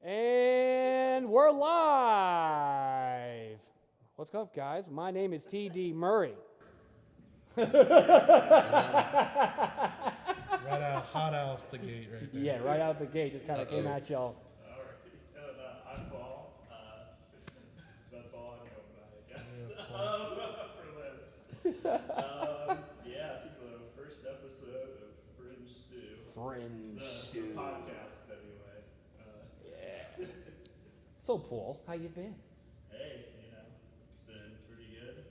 And we're live. What's up, guys? My name is T.D. Murray. Right out, hot off the gate right there. Yeah, right out the gate. Just kind of came at y'all. All right. And I'm Paul. That's all I know about it, I guess, for this. Yeah, so first episode of Fringe Stew. Fringe Stew. The podcast, anyway. Yeah. So, Paul, how you been? Hey, it's been pretty good.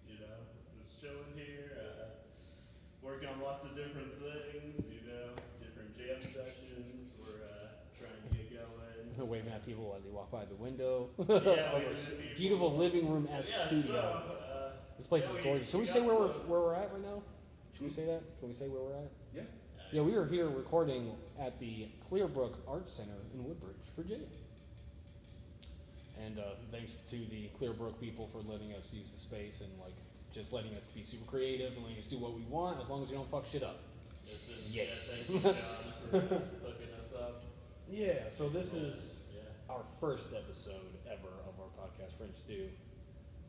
We're, just chilling here, working on lots of different things, different jam sessions. We're trying to get going. Waving at people as they walk by the window. Yeah, beautiful living room-esque studio. So, this place is gorgeous. Should we say where we're at right now? Should we say that? Can we say where we're at? Yeah. Yeah, we are here recording at the Clearbrook Arts Center in Woodbridge, Virginia. And thanks to the Clearbrook people for letting us use the space and just letting us be super creative and letting us do what we want as long as we don't fuck shit up. Yeah, thank you, John, for hooking us up. Yeah, so this is our first episode ever of our podcast, Fringe Stew.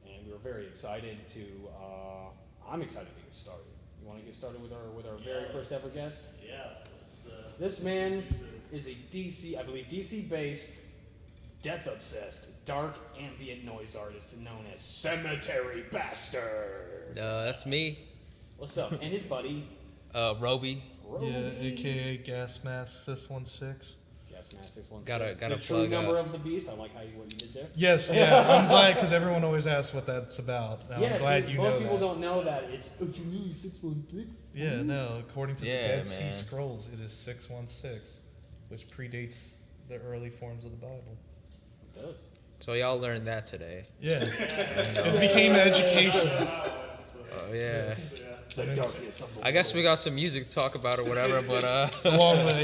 And we were very excited to, I'm excited to get started. You want to get started with our very first ever guest? Yeah. This man is a I believe DC-based, death-obsessed, dark ambient noise artist known as Cemetery Bastard. That's me. What's up? And his buddy, Roby. Yeah, aka Gasmask616. Gasmask616. Gotta the true plug number of the beast. I like what you did there. Yes, yeah, I'm glad because everyone always asks what that's about. I'm glad you know that. Most people don't know that. It's really 616. Yeah, no, according to the Dead Sea man. Scrolls, it is 616, which predates the early forms of the Bible. It does. So y'all learned that today. Yeah, it became education. Oh yeah. The darkness of the I guess we got some music to talk about or whatever, but Along with,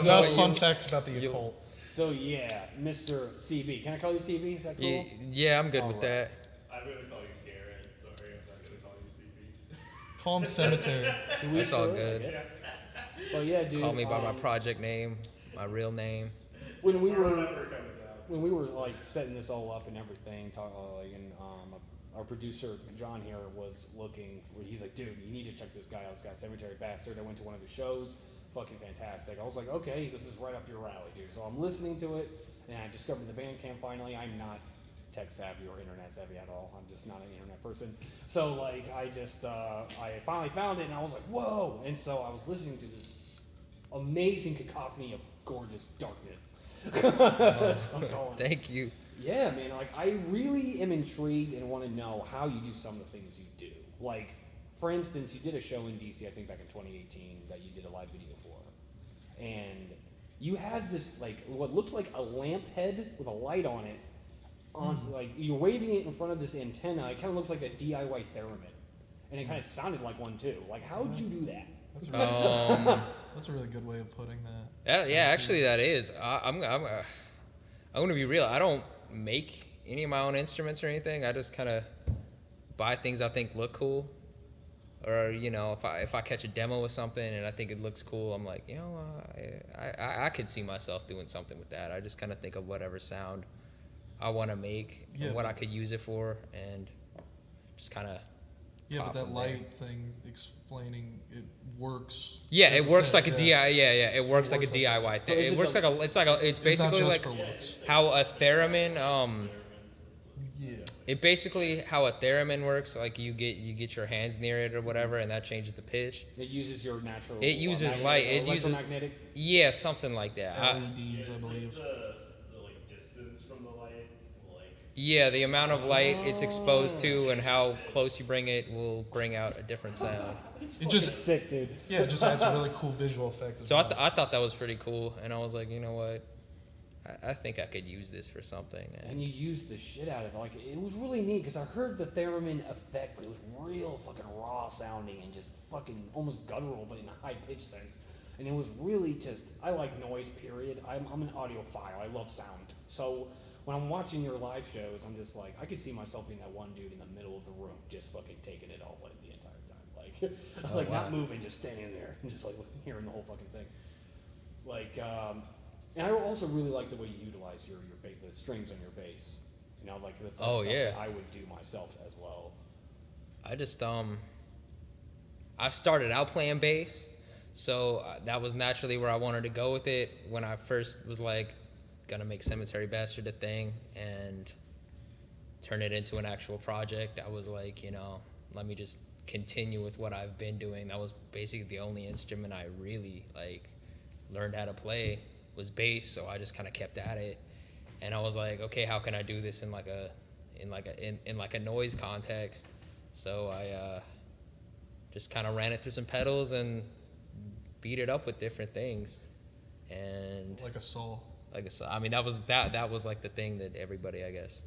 enough fun facts about the occult. So yeah, Mr. CB. Can I call you CB? Is that cool? Yeah, I'm good All with right. that. I'm going to call you Garrett. Sorry, I'm not going to call you CB. Call him Cemetery. That's all good. Well, yeah, dude. Call me by my project name, my real name. When we Whatever were comes out. setting this all up and everything, our producer John here was looking for. He's like, dude, you need to check this guy out. This guy, Cemetery Bastard. I went to one of his shows. Fucking fantastic. I was like, okay, this is right up your alley, dude. So I'm listening to it, and I discovered the Bandcamp finally. I'm not tech savvy or internet savvy at all. I'm just not an internet person. So I finally found it, and I was like, whoa! And so I was listening to this amazing cacophony of gorgeous darkness. Thank you. Yeah, man. I really am intrigued and want to know how you do some of the things you do. For instance, you did a show in DC, I think back in 2018, that you did a live video for, and you had this what looked like a lamp head with a light on it. You're waving it in front of this antenna. It kind of looks like a DIY theremin, and it kind of sounded like one too. How'd you do that? That's a really good way of putting that. Yeah, actually that is. I'm gonna be real. I don't make any of my own instruments or anything. I just kind of buy things I think look cool, or if I catch a demo with something and I think it looks cool, I'm like, I could see myself doing something with that. I just kind of think of whatever sound I want to make and what I could use it for, and just kind of. Yeah, but that light thing explaining it works. Yeah, it works like a DIY. Yeah, it works like a DIY thing. So It works like a. It's basically like how a theremin. Yeah. It basically how a theremin works. Like you get your hands near it or whatever, and that changes the pitch. It uses your natural. It uses light. It uses. Electromagnetic. Yeah, something like that. LEDs, I believe. The distance from the light. Yeah, the amount of light it's exposed to and how close you bring it will bring out a different sound. It just Sick, dude. Yeah, it just adds a really cool visual effect. So I thought that was pretty cool, and I was like, you know what? I think I could use this for something. And you used the shit out of it. It was really neat because I heard the theremin effect, but it was real fucking raw sounding and just fucking almost guttural, but in a high pitched sense. And it was really just, I like noise, period. I'm an audiophile. I love sound. So when I'm watching your live shows, I'm just like, I could see myself being that one dude in the middle of the room, just fucking taking it all in the entire time. Not moving, just standing there and just hearing the whole fucking thing. And I also really like the way you utilize the strings on your bass. You know, like that's stuff yeah. that I would do myself as well. I just I started out playing bass, so that was naturally where I wanted to go with it when I first was like gonna make Cemetery Bastard a thing and turn it into an actual project. I was like, you know, let me just continue with what I've been doing. That was basically the only instrument I really like learned how to play was bass, so I just kind of kept at it. And I was like, okay, how can I do this in like a noise context? So I just kind of ran it through some pedals and beat it up with different things. And Like a saw. I mean, that was like the thing that everybody, I guess,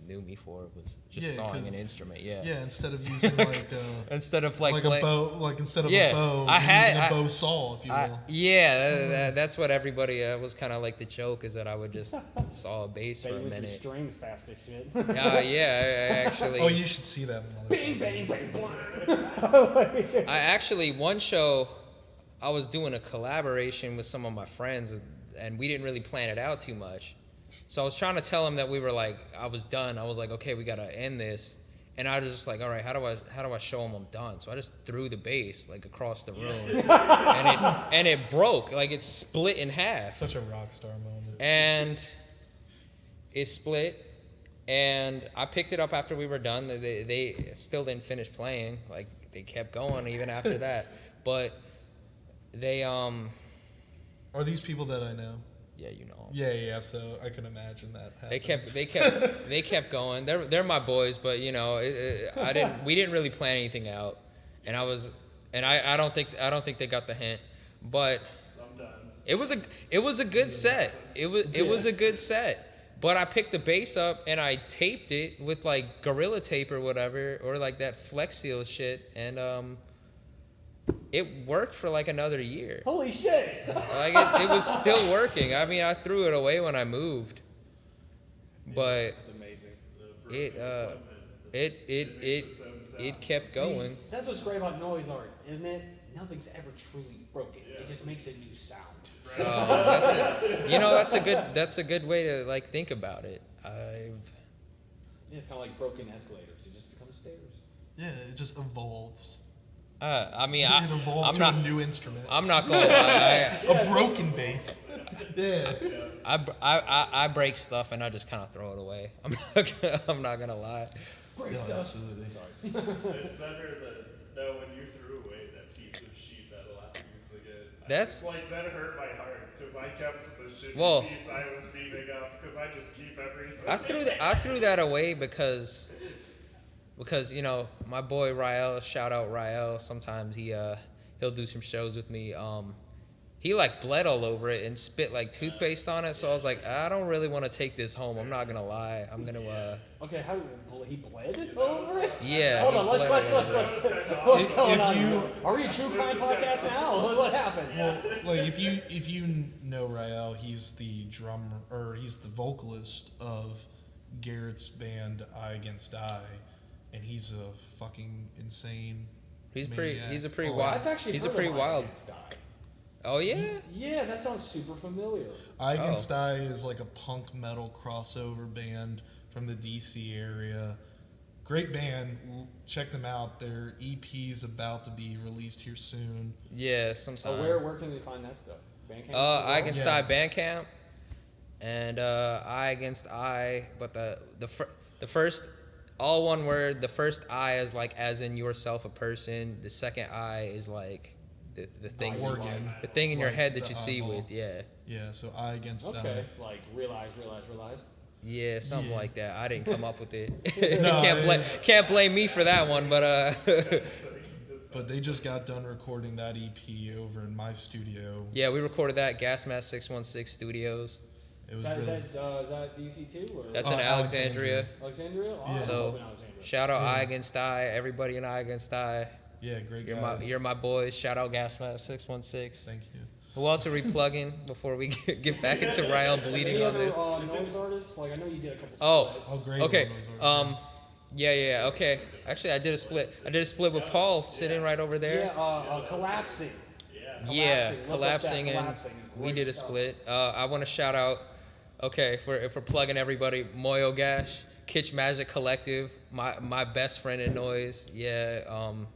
knew me for, was just sawing an instrument. Yeah. Yeah, instead of using like instead of like a bow, like instead of Yeah, a bow, I had- using a I- bow saw, if you will. Yeah, that's what everybody was kind of like the joke, is that I would just saw a bass Play for a with your minute. strings fast as shit. Yeah, I actually. Oh, you should see that. Bang, bang, bang, bang. I actually, one show, I was doing a collaboration with some of my friends, and we didn't really plan it out too much. So I was trying to tell them that we were like, I was done. I was like, okay, we gotta end this. And I was just like, all right, how do I show them I'm done? So I just threw the bass like across the room, and it broke, like it split in half. Such a rock star moment. And it split, and I picked it up after we were done. They still didn't finish playing, like they kept going even after that. But they Are these people that I know? yeah, you know 'em. Yeah. So I can imagine that They kept going. They're my boys, but you know, we didn't really plan anything out, and I don't think they got the hint, but Sometimes. it was a good set. It was a good set. But I picked the bass up and I taped it with like Gorilla Tape or whatever, or like that Flex Seal shit, and it worked for like another year. Holy shit! Like it was still working. I mean, I threw it away when I moved, but That's amazing. it kept going. See, that's what's great about noise art, isn't it? Nothing's ever truly broken. It just makes a new sound. That's a good way to like think about it. Yeah, it's kind of like broken escalators. It just becomes stairs. Yeah, it just evolves. I mean, It evolves I'm to not. a new instrument. I'm not gonna lie. A broken bass. Yeah. I break stuff and I just kind of throw it away. I'm not gonna lie. Great stuff. Absolutely. It's better than when you threw away that piece of sheet metal after using it. That's- It's like that hurt my heart because I kept the shitty Well- piece I was beating up because I just keep everything. I threw that away because you know, my boy Rael, shout out Rael, sometimes he'll do some shows with me. He like bled all over it and spit like toothpaste on it, so I was like, I don't really want to take this home. I'm not gonna lie. I'm gonna Okay, how he bled over it? yeah. Hold on, he let's bled over it. what's going If on? you- Are we a true crime podcast now? What happened? Well, like if you know Rael, he's the drummer or he's the vocalist of Garrett's band Eye Against Eye, and he's a fucking insane. He's a maniac. pretty Oh, wild. I've actually He's heard a pretty of wild. Eye Against Eye. Oh yeah. Yeah, that sounds super familiar. Eye Against Eye is like a punk metal crossover band from the DC area. Great band. Check them out. Their EP's about to be released here soon. Yeah, sometime. Where can we find that stuff? Bandcamp? Eye Against Yeah. Eye Bandcamp, and Eye Against Eye, but the first, all one word. The first I is like as in yourself, a person. The second I is like the things Organ. the thing in your Like head that the you see eyeball. with, yeah. Yeah, so Eye Against Okay, Eye. like realize. Yeah, something Yeah. like that. I didn't come up with it. No, can't blame me for that one, but But they just got done recording that EP over in my studio. yeah, we recorded that Gasmask616 Studios. It Is was that, really, is that DC too? Or That's in Alexandria. Alexandria? Oh, Yeah. I'm So, up in Alexandria. Shout out Yeah. Eye Against Eye, everybody in Eye Against Eye. yeah, great You're guys. my boys. Shout out Gasmask616. Thank you. Who else are we plugging before we get back into Rael bleeding Any on other this? noise artists? Like I know you did a couple Oh, splits. Oh, great. Okay. Those are- Yeah. Okay. Actually, I did a split with Paul sitting right over there. Yeah, collapsing. Yeah. Yeah, Look up that. collapsing and Collapsing is We Great did a stuff. split. I want to shout out. Okay, if we're plugging everybody, Moyo Gash, Kitsch Magic Collective, my best friend in noise. Yeah, Some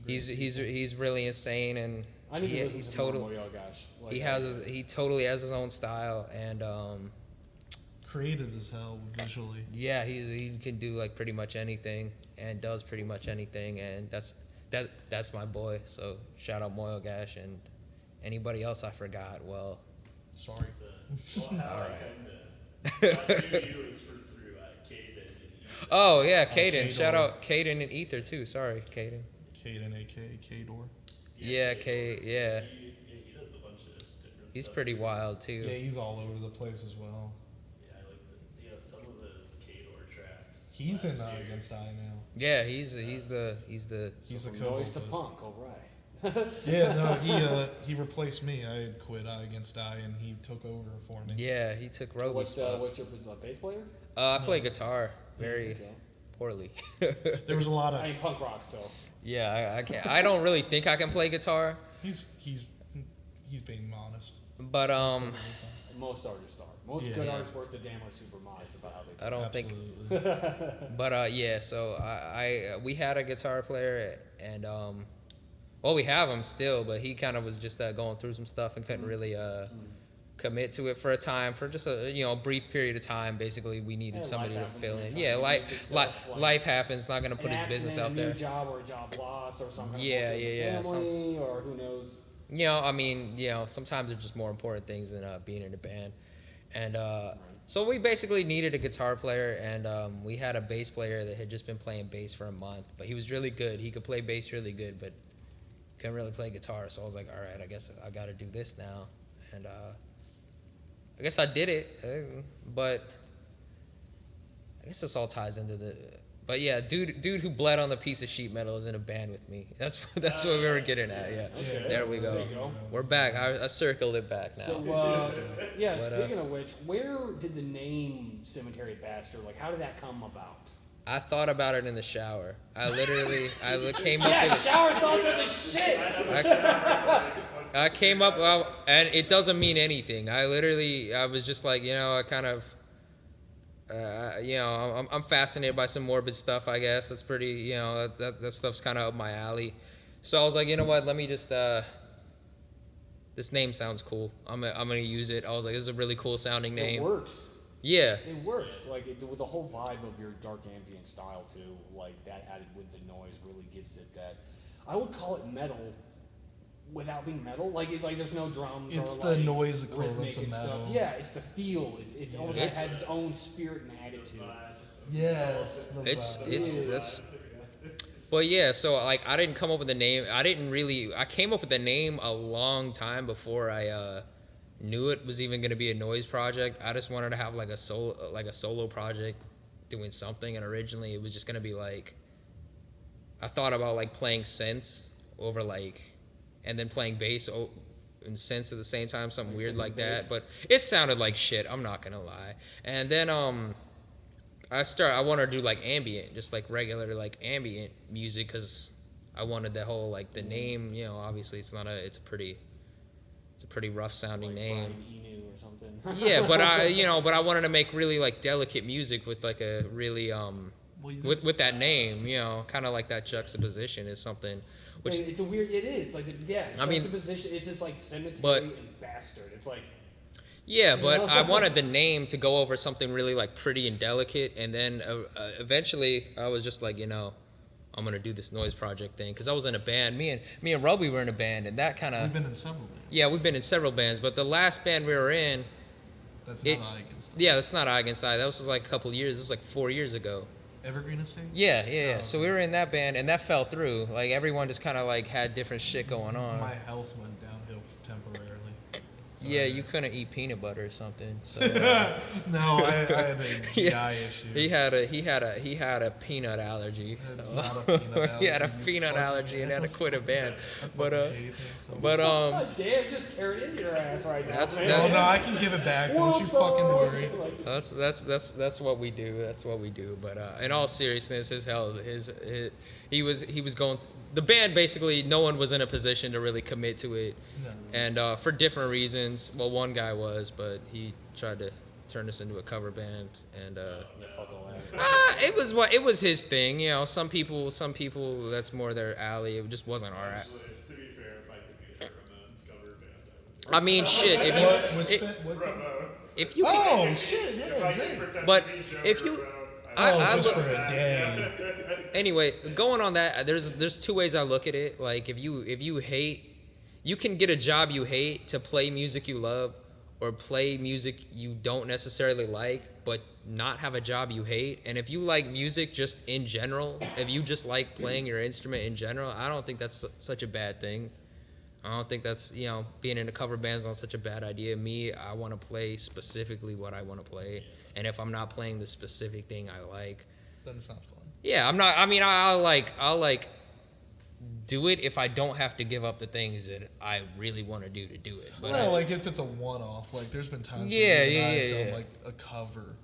great he's really insane, and I need to listen he to total more Moyo Gosh. Like, he has he totally has his own style, and creative as hell visually. yeah, he can do like pretty much anything and does pretty much anything, and that's my boy. So shout out Moyo Gash, and anybody else I forgot. Well, Sorry. Well, how All I right. kinda knew you was through Caden and Ethan. oh yeah, Caden. K-Door. Shout out Caden and Ether too. Sorry, Caden. Caden, aka K-Door. Yeah, K. Yeah, He does a bunch of different he's stuff pretty too. wild too. Yeah, he's all over the place as well. Yeah, I like some of those Kador tracks. He's in last year. Against I now. Yeah, he's the He's a from noise to co-vocalist. punk. All right. Yeah, no, he replaced me. I had quit I Against I, and he took over for me. yeah, he took Roby's What's spot. your bass player? I play guitar very Okay. poorly. There was a lot of I mean punk rock. So yeah, I can't. I don't really think I can play guitar, he's being honest. but most artists are. Most Yeah. good Yeah. artists worth the damn are super modest about how they. I don't think. Absolutely. But yeah, so we had a guitar player, and well, we have him still, but he kind of was just going through some stuff and couldn't really commit to it for a time, for just a brief period of time. Basically, we needed Yeah, somebody to life fill happens, in. man. Yeah, Trying to do music life stuff, like life happens. Not gonna put An his business out accident, a there. new job or a job loss or something. Yeah, bullshit with yeah, family or who knows. I mean, sometimes there's just more important things than being in a band. And so we basically needed a guitar player, and we had a bass player that had just been playing bass for a month, but he was really good. He could play bass really good, but couldn't really play guitar. So I was like, all right, I guess I got to do this now. And I guess I did it, but I guess this all ties into the. But yeah, dude who bled on the piece of sheet metal is in a band with me. That's what we were getting at. Yeah, Okay. there we go. There you go. We're back. I circled it back now. So yeah, But, speaking of which, where did the name Cemetery Bastard, like how did that come about? I thought about it in the shower. I came up Yeah, with it. shower thoughts are the shit. I came up, and it doesn't mean anything. I was just like, I kind of, I'm fascinated by some morbid stuff, I guess. That's pretty, that stuff's kind of up my alley. So I was like, you know what, let me just, this name sounds cool. I'm gonna use it. I was like, this is a really cool sounding It name. works. Yeah. It works. Like with the whole vibe of your dark ambient style too, like that added with the noise really gives it that. I would call it metal without being metal. Like there's no drums. It's or the like noise equivalence rhythmic of and metal. Stuff. Yeah, it's the feel. It's almost like it It's- has its own spirit and attitude. Yes. That's. But yeah, so like I didn't come up with the name. I came up with the name a long time before I knew it was even gonna be a noise project. I just wanted to have like a solo project doing something, and originally it was just gonna be like I thought about like playing synths over like and then playing bass and synths at the same time, something weird like that. But it sounded like shit, I'm not gonna lie. And then I wanted to do like ambient, just like regular like ambient music, because I wanted the whole like the name, obviously it's a pretty rough sounding Like name. Brian Eno or something. Yeah, but I wanted to make really like delicate music with like a really with that name, kind of like that juxtaposition is something which it's a weird. It is like I mean, juxtaposition. It's just like cemetery but- and bastard. It's like yeah, but know? I wanted the name to go over something really like pretty and delicate, and then eventually I was just like, I'm gonna do this noise project thing because I was in a band. Me and Roby were in a band, and that kind We've of been in several bands. yeah, we've been in several bands, but the last band we were in, That's It- not I Against I. yeah, that's not I Against I. That was like a couple years. This was like 4 years ago. Evergreen Estate? Yeah. Oh, So we were in that band, and that fell through. Like everyone just kind of like had different shit going on. My health went downhill temporarily. Yeah, you couldn't eat peanut butter or something. So No, I had a GI Yeah. issue. he had a peanut allergy. It's so- not a peanut he had a allergy, you peanut fucking allergy and had to ass. quit a band. I But fucking hate him so but oh, damn, just tear it into your ass right now. That's- man. No, no, I can give it back. Don't you fucking worry. Like, that's what we do. That's what we do. But in all seriousness, he was going the band basically no one was in a position to really commit to it, No. and for different reasons. Well, one guy was, but he tried to turn us into a cover band, and Yeah, fuck all that. it was his thing. You know, some people that's more their alley. It just wasn't our. Actually, to be fair, if I could be a Ramones cover band, I would do I mean, shit. If you Ramones. if you Oh shit! If Yeah, I could great. pretend But to be Joe if you- Ramone, I just look- for a day. Anyway, going on that, there's two ways I look at it. Like if you hate, you can get a job you hate to play music you love, or play music you don't necessarily like, but not have a job you hate. And if you like music just in general, if you just like playing your instrument in general, I don't think that's such a bad thing. I don't think that's, being in a cover band's not such a bad idea. Me, I want to play specifically what I want to play. And if I'm not playing the specific thing I like, Then it's not fun. yeah, I'm not. I mean, I'll like do it if I don't have to give up the things that I really want to do it. But Well, like if it's a one-off, like there's been times Yeah, where you and I yeah, have yeah. done like a cover.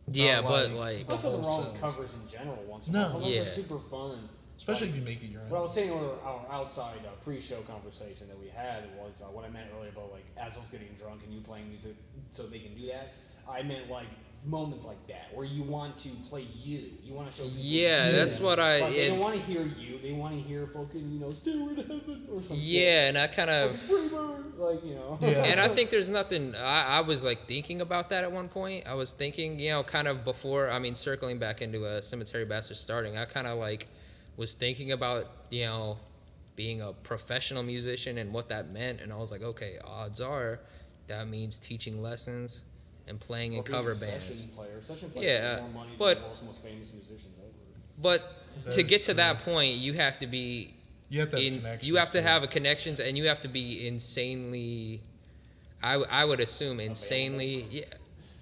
yeah, Not but like, the That's nothing whole wrong with set. covers in general. Once in No. a while, sometimes Yeah. they're super fun. Especially Like, if you make it your what I own. was saying on our outside pre-show conversation that we had was what I meant earlier about like as I was getting drunk and you playing music so they can do that. I meant like moments like that where you want to play you. You want to show people. yeah, you. that's what I. Like, they don't And, want to hear you. They want to hear fucking Stairway to Heaven or something. yeah, and I kind of. Freebird, Yeah. And I think there's nothing. I was like thinking about that at one point. I was thinking, kind of before. I mean, circling back into a Cemetery Bastard starting, I kind of like was thinking about being a professional musician and what that meant, and I was like, okay, odds are that means teaching lessons and playing in Or being cover a bands. Session player Yeah, make more money but- than the world's most famous musicians ever. But That to is get to true. that point, you have to be You have to have connections. you have to too. have a connections, and you have to be insanely. I would assume insanely. Yeah.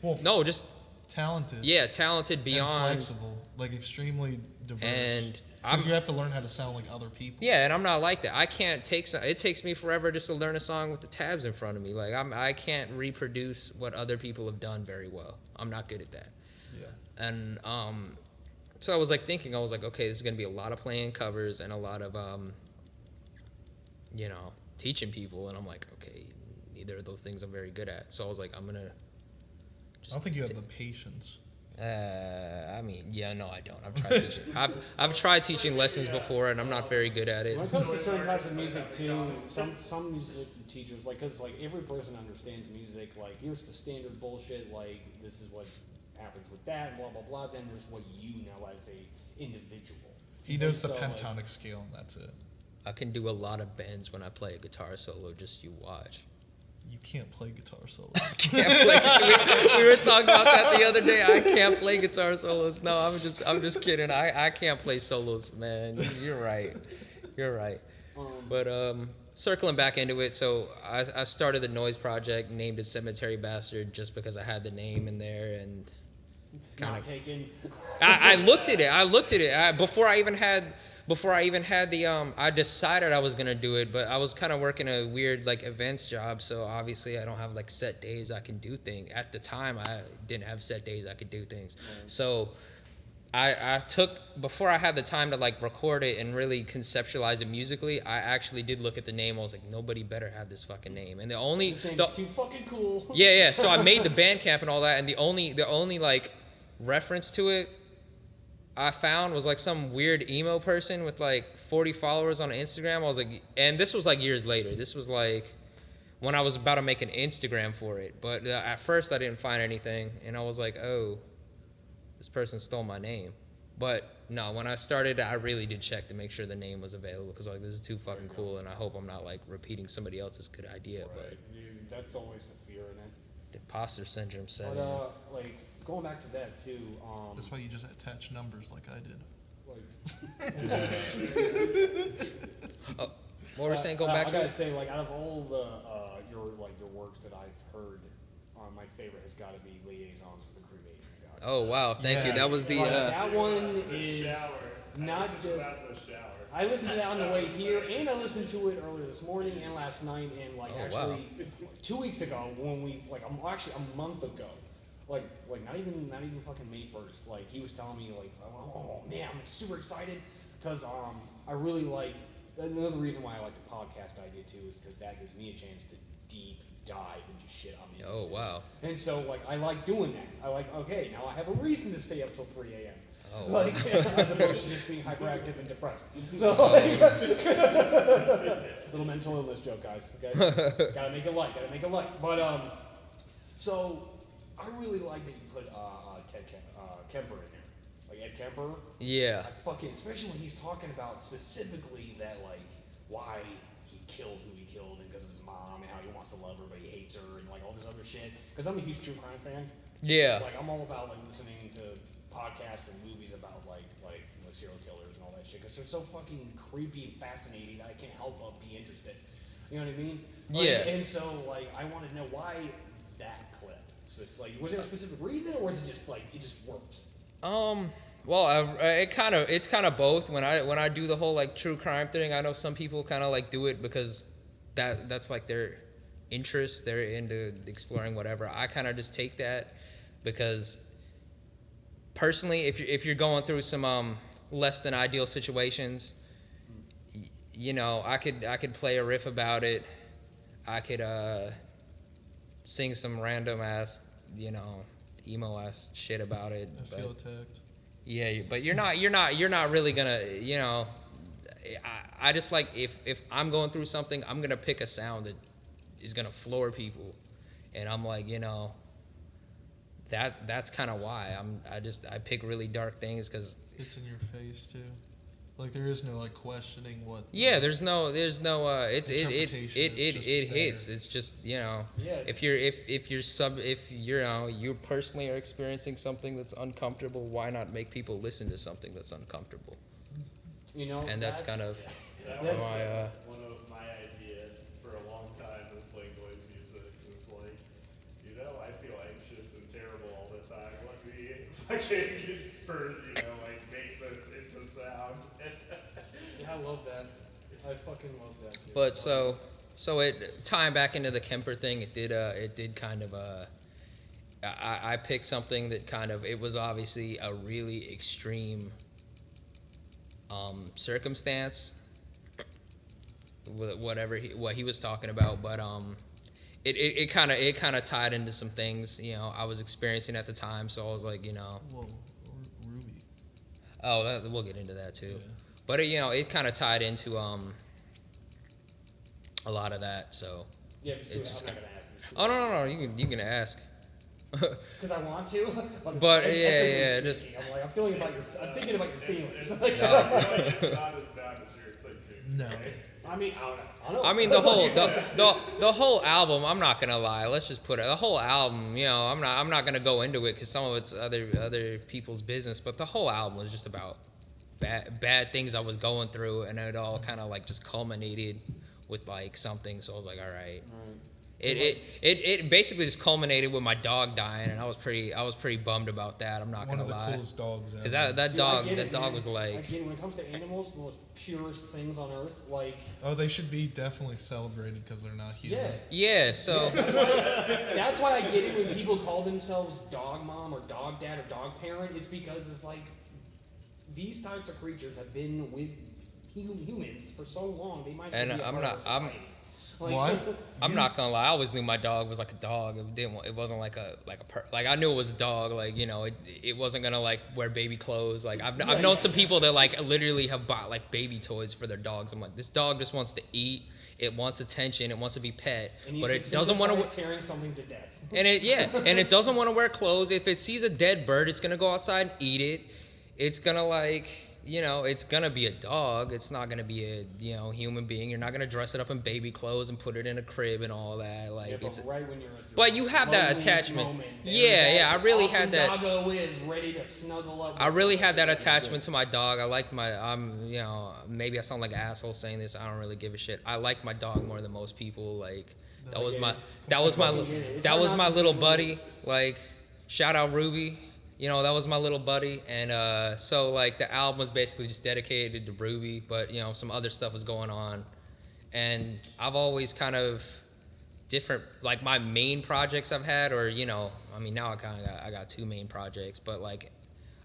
Well, No, just talented. talented And beyond. flexible, like extremely diverse. And because you have to learn how to sound like other people. Yeah, and I'm not like that. I can't take. It takes me forever just to learn a song with the tabs in front of me. Like I can't reproduce what other people have done very well. I'm not good at that. Yeah. And so I was like thinking, I was like, okay, this is gonna be a lot of playing covers and a lot of teaching people. And I'm like, okay, neither of those things I'm very good at. So I was like, I'm gonna. I don't think you have the patience. I mean, yeah, no, I don't. I've tried teaching. I've tried teaching lessons before, and I'm not very good at it. When it comes to certain types of music too, some music teachers cause like every person understands music. Like here's the standard bullshit. Like this is what happens with that. Blah blah blah. Then there's what you know as a individual. He knows the So, like, pentatonic scale, and that's it. I can do a lot of bends when I play a guitar solo. Just you watch. You can't play guitar solo. Can't play. We were talking about that the other day. I can't play guitar solos. No, I'm just kidding. I can't play solos, man. You're right. You're right. But circling back into it, so I started the Noise Project, named it Cemetery Bastard, just because I had the name in there, and kind not of. taken. I looked at it. Before I even had the I decided I was gonna do it, but I was kind of working a weird like events job, so obviously I don't have like set days I can do things. At the time, I didn't have set days I could do things, so I took before I had the time to like record it and really conceptualize it musically. I actually did look at the name. I was like, nobody better have this fucking name. And This name's too fucking cool. yeah. So I made the Bandcamp and all that, and the only like reference to it I found was like some weird emo person with like 40 followers on Instagram. I was like, and this was like years later. This was like when I was about to make an Instagram for it. But at first I didn't find anything, and I was like, oh, this person stole my name. But no, when I started, I really did check to make sure the name was available, because like this is too fucking cool, and I hope I'm not like repeating somebody else's good idea. But That's always the fear in it. the imposter syndrome set But in. like going back to that too. That's why you just attach numbers like I did. Like, What were we saying? Going back I to gotta it? say, like out of all the your works that I've heard, my favorite has got to be Liaisons with the Cremation Goddess. Oh wow, thank you. Yeah. That was the. Like, that one The is shower. not I listened to just. that in the shower. I listened to that on the way here, and I listened to it earlier this morning and last night, and like Oh, wow. actually 2 weeks ago when we like actually a month ago, like not even fucking May 1st. Like he was telling me like, oh man, I'm super excited. because I really like. Another reason why I like the podcast idea too is because that gives me a chance to deep dive into shit I'm interested Oh, wow. in. And so like I like doing that. I like, okay, now I have a reason to stay up till 3 a.m. Oh, Like as opposed to just being hyperactive and depressed. So little mental illness joke, guys. Okay, gotta make it light. But so I really like that you put Kemper in there, like Ed Kemper. Yeah. I fucking, especially when he's talking about specifically that like why he killed who he killed and because of his mom and how he wants to love her but he hates her and like all this other shit. Because I'm a huge true crime fan. Yeah. Like I'm all about like listening to podcasts and movies about like serial killers and all that shit because they're so fucking creepy and fascinating that I can't help but be interested. You know what I mean? Like, Yeah. And so like I want to know why that clip. Like was there a specific reason or was it just like it just worked? Well, it's kind of both. When I do the whole like true crime thing, I know some people kind of like do it because that's like their interest. They're into exploring whatever. I kind of just take that because personally, if you're going through some less than ideal situations, you know, I could play a riff about it. I could sing some random ass, you know, emo ass shit about it. I feel attacked. Yeah, but you're not really gonna, you know. I just like if I'm going through something, I'm gonna pick a sound that is gonna floor people, and I'm like, you know, that's kind of why I pick really dark things because It's in your face too. Like there is no like questioning what. yeah, there's no it Interpretation, it's just hits. there. It's just, you know, Yeah, if you personally are experiencing something that's uncomfortable, why not make people listen to something that's uncomfortable? You know, And that's kind of That That's- was one of my idea for a long time with playing noise music. Was like, you know, I feel anxious and terrible all the time. Let me fucking just you know, like make this into sound. Yeah, I love that. I fucking love that. Dude. But so it tying back into the Kemper thing, it did kind of I picked something that kind of, it was obviously a really extreme circumstance, what he was talking about, but it kind of tied into some things, you know, I was experiencing at the time, so I was like, you know. Whoa, Ruby. Oh, we'll get into that too. Yeah. But you know, it kind of tied into a lot of that. So Yeah, just do it's it. just I'm not kinda- gonna ask. oh no, you can ask. Because I want to. But, ethically yeah, speaking, I'm like, I'm thinking about your feelings. It's Like, not as bad as you're thinking. No. right? I mean, I don't know. I mean, the whole album. I'm not gonna lie. Let's just put it. The whole album. You know, I'm not gonna go into it because some of it's other people's business. But the whole album was just about bad things I was going through, and it all kind of like just culminated with like something. So I was like, all right. It basically just culminated with my dog dying, and I was pretty bummed about that. I'm not One gonna of the lie. coolest dogs ever. Cause that Dude, I dog get it, man. was like, Again, when it comes to animals, the most purest things on earth. Like, Oh, they should be definitely celebrated because they're not human. yeah. yeah. So That's why I get it when people call themselves dog mom or dog dad or dog parent. It's because it's like these types of creatures have been with humans for so long. They might as well And be a I'm part not- of our society. Like, What? I'm not gonna lie. I always knew my dog was like a dog. It wasn't like like I knew it was a dog. Like, you know, it wasn't gonna like wear baby clothes. Like I've known some people that like literally have bought like baby toys for their dogs. I'm like, this dog just wants to eat. It wants attention. It wants to be pet, and but he's it doesn't want to. tearing something to death. And it doesn't want to wear clothes. If it sees a dead bird, it's gonna go outside and eat it. It's gonna like, you know, it's gonna be a dog. It's not gonna be a, you know, human being. You're not gonna dress it up in baby clothes and put it in a crib and all that. Like, Yeah, but it's. right when you're at your But you have that loneliest attachment. moment, Yeah, I really awesome had that. Doggo is ready to snuggle up. I with really you. had that attachment to my dog. I like you know, maybe I sound like an asshole saying this. I don't really give a shit. I like my dog more than most people. Like, that was my little buddy. Like, shout out Ruby. You know, that was my little buddy. And so like the album was basically just dedicated to Ruby, but you know, some other stuff was going on. And I've always kind of different, like my main projects I've had, or, you know, I mean, now I got two main projects, but like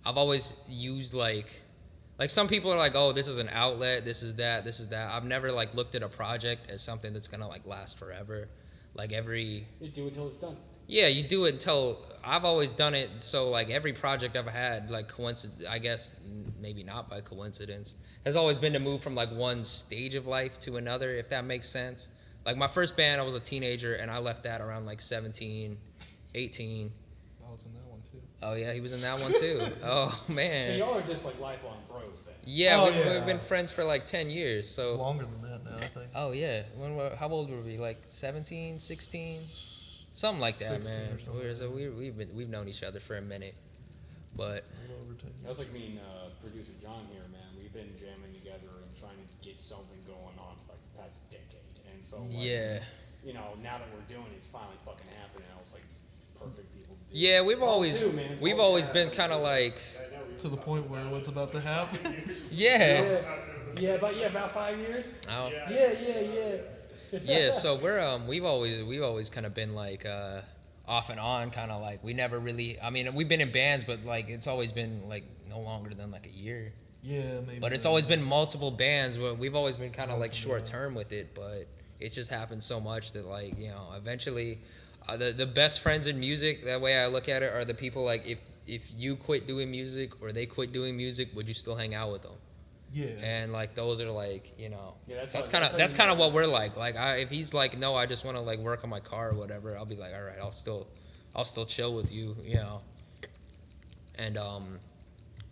I've always used like Like some people are like, oh, this is an outlet, this is that, this is that. I've never like looked at a project as something that's gonna like last forever. Like You do it until it's done. yeah, you do it until I've always done it. So like every project I've had, like I guess maybe not by coincidence, has always been to move from like one stage of life to another, if that makes sense. Like my first band, I was a teenager and I left that around like 17, 18. I was in that one too. Oh yeah, he was in that one too. Oh man. So y'all are just like lifelong bros then. Yeah, Oh, we've been friends for like 10 years. So Longer than that now, I think. oh yeah, how old were we? Like 17, 16, something like that, 16 man. or something. So we've known each other for a minute, but A little over 10 years. That's like me and producer John here, man. We've been jamming together and trying to get something going on for like the past decade. And so, like, yeah. you know, now that we're doing it, it's finally fucking happening. I was like, it's perfect people to do. Yeah, we've All always too, man. we've All always that, been like, kind of just- like To the point where what's about to happen. yeah. Yeah, about 5 years. Oh. Yeah. Yeah, so we've always kind of been like off and on, kind of like we never really. I mean, we've been in bands, but like it's always been like no longer than like a year. Yeah, maybe. But it's always been multiple bands. But we've always been kind of like short term with it. But it just happened so much that like eventually, the best friends in music. That way I look at it are the people like if you quit doing music or they quit doing music, would you still hang out with them? Yeah. And like those are like Yeah, that's how kind you of know. what we're like. Like if he's like no, I just want to like work on my car or whatever, I'll be like all right, I'll still chill with you, And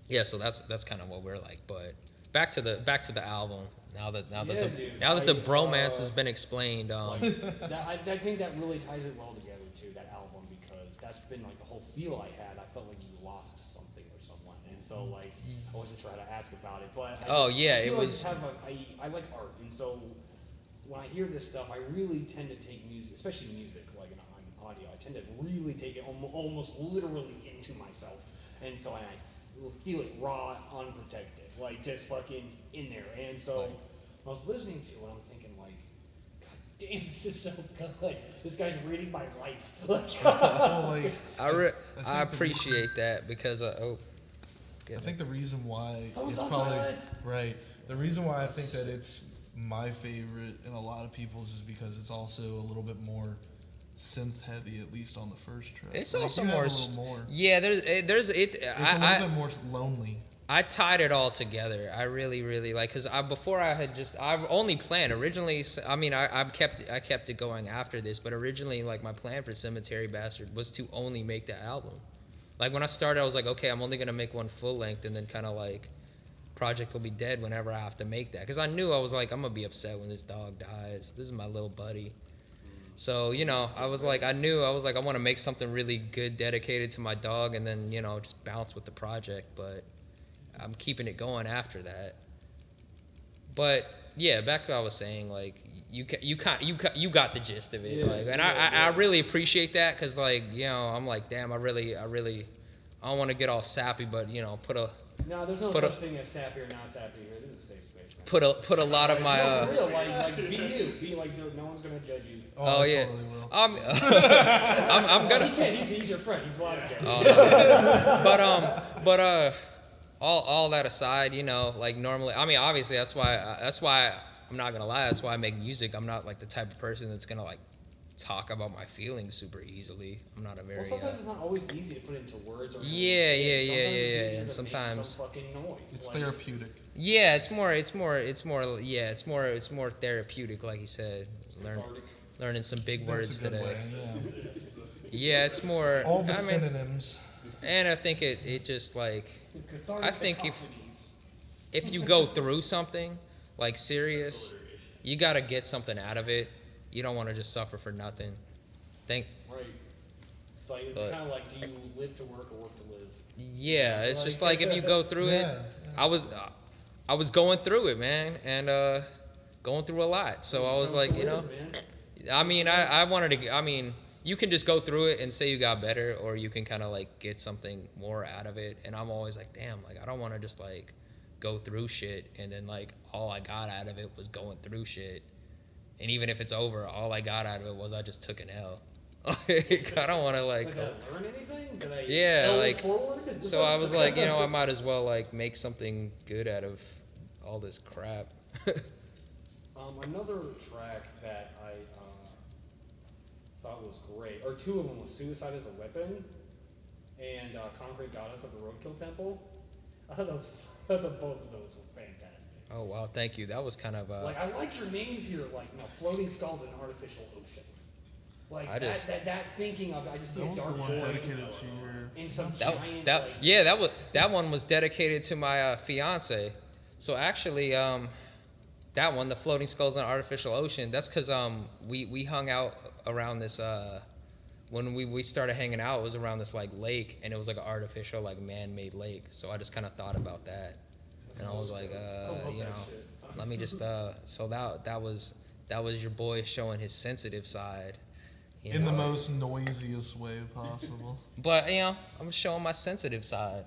yeah, so that's kind of what we're like. But back to the album. Now that the bromance has been explained. I think that really ties it well together too. That album, because that's been like the whole feel I had. I felt like you lost something or someone, and so like I wasn't sure how to ask about it. But I feel like I like art, and so when I hear this stuff, I really tend to take music, especially music, like on audio. I tend to really take it almost literally into myself, and so I feel it raw, unprotected, like just fucking in there. And so I was listening to it, I'm thinking like, God damn, this is so good. This guy's reading my life. Well, like, I appreciate that because I think the reason why Phone's it's on probably silent. right. The reason why I think that it's my favorite and a lot of people's is because it's also a little bit more synth heavy, at least on the first track. it's Like, also you have more. a little more. Yeah, it's It's a little bit more lonely. I tied it all together. I really like because before I've only planned originally. I mean, I kept it going after this, but originally like my plan for Cemetery Bastard was to only make that album. Like when I started, I was like, okay, I'm only gonna make one full length, and then kind of like project will be dead whenever I have to make that. Because I knew I was like, I'm gonna be upset when this dog dies. This is my little buddy. So I was like, I want to make something really good dedicated to my dog, and then just bounce with the project. But I'm keeping it going after that. But yeah, back to what I was saying, like you got the gist of it, Yeah, like, and I really appreciate that because like I'm like damn, I don't want to get all sappy, but put a No, there's no Put such a- thing as sappy or not sappy here. This is a safe space, man. put a lot of my No, for real, like be you. Be like, no one's gonna judge you. Oh, I yeah. totally will. I'm gonna He can't. He's your friend. He's allowed to judge. But all that aside, like normally, I mean, obviously that's why I'm not gonna lie. That's why I make music. I'm not like the type of person that's gonna like talk about my feelings super easily. I'm not a very. Well, sometimes it's not always easy to put into words. Or Yeah. Sometimes And it's sometimes make some fucking noise. It's like, therapeutic. yeah, it's more therapeutic, like you said. cathartic. Learning some big That's words a good today. way. Yeah. Yeah, it's more. All the I mean, synonyms. and I think it just like Cathartic I think cacophonies. if you go through something like serious, you got to get something out of it. You don't want to just suffer for nothing. Right. It's like it's But- kind of like, do you live to work or work to live? Yeah, it's just like if you go through it. Yeah. I was going through it, man, and going through a lot. So I was Sounds like, to live, man. I mean, I wanted to. I mean, you can just go through it and say you got better, or you can kind of like get something more out of it. And I'm always like, damn, like I don't want to just like go through shit and then like all I got out of it was going through shit. And even if it's over, all I got out of it was I just took an L. Like, I don't want to like. Did I learn anything? Did I Yeah, go like. forward? So I was like, I might as well like make something good out of all this crap. Another track that I thought was great, or two of them was Suicide as a Weapon and Concrete Goddess of the Roadkill Temple. I thought both of those were fantastic. Oh wow, thank you. That was kind of Like, I like your names here, like, Floating Skulls and Artificial Ocean. Like, that thinking of, I just see That a was the dark one void dedicated to your. in some that, giant, that like, yeah, that one was dedicated to my fiance. So actually, that one, the Floating Skulls and Artificial Ocean, that's because we hung out around this when we started hanging out, it was around this like lake, and it was like an artificial like man-made lake. So I just kind of thought about that, and I was like, let me just so that was your boy showing his sensitive side. In the most noisiest way possible. But I'm showing my sensitive side.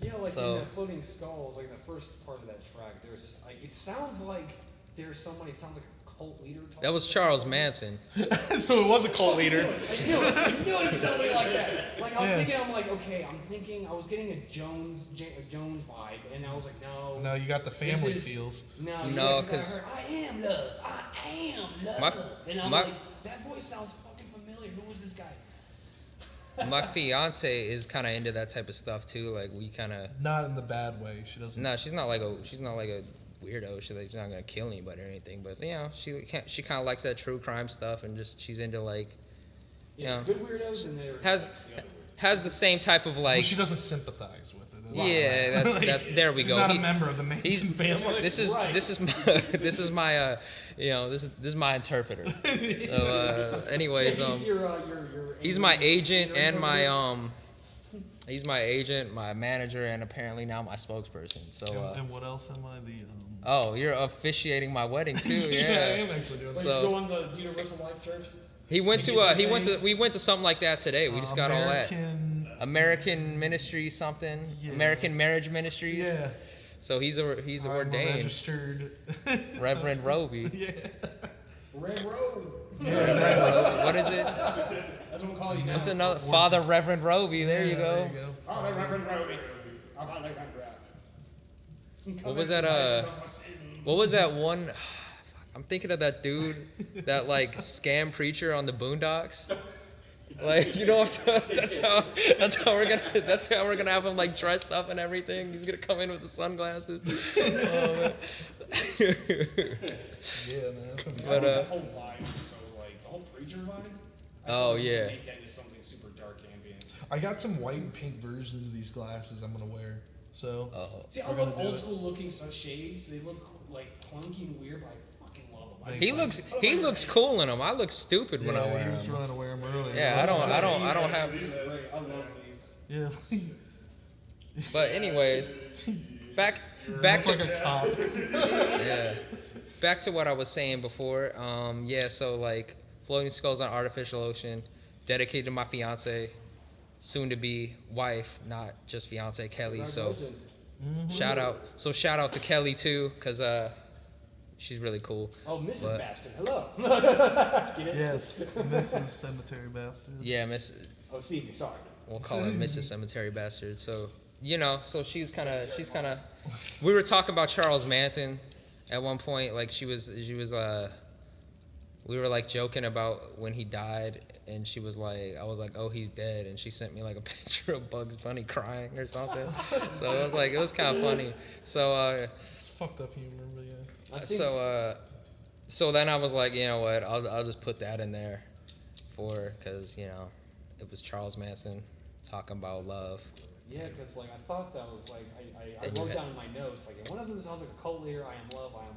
yeah, like So- in the Floating Skulls, like in the first part of that track, there's, like, it sounds like there's somebody, it sounds like a cult leader talking. That was Charles Manson. So it was a cult leader. I knew it was somebody like that. Like, I was thinking, I'm like, okay, I was getting a Jones vibe, and I was like, no. No, you got the this family is- feels. No, No, yeah, 'cause- I am love. I am love. And I'm my- like, that voice sounds fucking familiar. Who was this guy? My fiance is kind of into that type of stuff too. Like we kind of. Not in the bad way. She doesn't. No, she's not like a weirdo. She's not gonna kill anybody or anything. But she kind of likes that true crime stuff, and just she's into like. Yeah, good weirdos, and they're Has the same type of like. Well, she doesn't sympathize with it. Yeah, that's there we She's go. not a member of the Manson He's family. This is Right. this is my this is my interpreter. So anyways, he's your he's my agent and he's my agent, my manager, and apparently now my spokesperson. So And what else am I? oh, you're officiating my wedding too. I Yeah. am actually doing Like, that. you go on the Universal Life Church. We went to something like that today. We just got all that. American Ministry something. Yeah. American Marriage Ministries. Yeah. So he's I'm a ordained. registered. Reverend Roby. Yeah. Red Road. What is it? That's what we call you now. What's another Father Reverend Roby? There you go. There you go. Oh, the Reverend Roby. I thought Reverend Roby. What was that? What was that one? I'm thinking of that dude, that like scam preacher on the Boondocks. Like, that's how we're gonna have him like dressed up and everything. He's gonna come in with the sunglasses. Oh, man. Yeah, man. But the whole vibe is so, like, the whole preacher vibe. I Oh, feel like we yeah. can make that into something super dark ambient. I got some white and pink versions of these glasses I'm gonna wear. So See, I We're love gonna do old it. school looking shades. They look like clunky and weird, but I fucking love them. I He just- looks cool in them. I look stupid when I yeah, wear he was them. trying to wear them earlier. Yeah, I don't have. Great, I love these. Yeah. But anyways, back Looks to like a cop. yeah. Back to what I was saying before. So like Floating Skulls on Artificial Ocean, dedicated to my fiance, soon to be wife, not just fiance Kelly. So Congratulations. shout out to Kelly too, cause she's really cool. Oh, Mrs. But- Bastard. Hello. Get it? Yes, this is Cemetery Bastard. Yeah, Miss. Oh, Stevie, sorry. We'll call her Mrs. Cemetery Bastard. So so she's kind of. We were talking about Charles Manson at one point. Like she was. We were like joking about when he died, and she was like, I was like, oh, he's dead, and she sent me like a picture of Bugs Bunny crying or something. So it was kind of funny. So It's fucked up humor, but yeah. I think, so then I was like, you know what? I'll just put that in there because it was Charles Manson talking about love. yeah, because like I thought that was like I Then you wrote had- down in my notes like one of them sounds like a cult leader. I am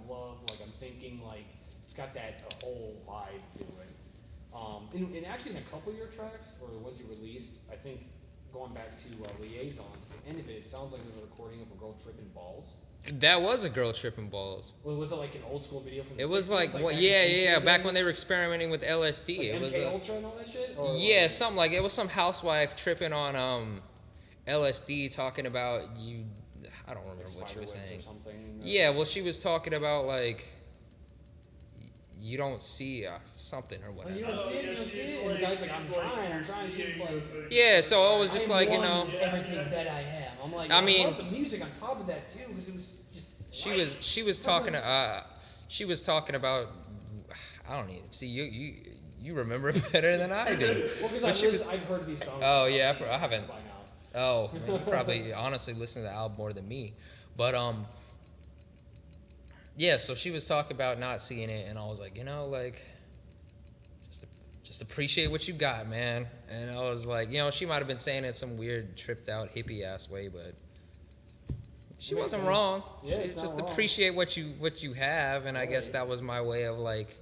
love. Like I'm thinking like it's got that whole vibe to it. And actually in a couple of your tracks or the ones you released, I think going back to Liaisons, at the end of it, it sounds like there's a recording of a girl tripping balls. That was a girl tripping balls. Well, was it like an old school video from the It was 60s, like, back yeah, in back MK when they were experimenting with LSD. like It was MK Ultra and all that shit? Or yeah, something like it was some housewife tripping on LSD, talking about I don't remember what she was Spiderwebs saying. or something. Yeah, well, she was talking about like you don't see something or whatever. You don't see it, you don't see it. And the guy's like, I'm trying. She's like, Yeah, so I was just like, everything that I am. I'm like, I mean, love the music on top of that too, because it was just. She was talking about, I don't even see you remember it better than I do. Well, because I've heard these songs. Oh yeah, I haven't. Oh, man, you probably honestly listen to the album more than me, but yeah. So she was talking about not seeing it, and I was like, like, just appreciate what you got, man. And I was like, she might have been saying it in some weird tripped out hippie ass way, but she wasn't wrong. Yeah, She just appreciate what you have, and I guess that was my way of like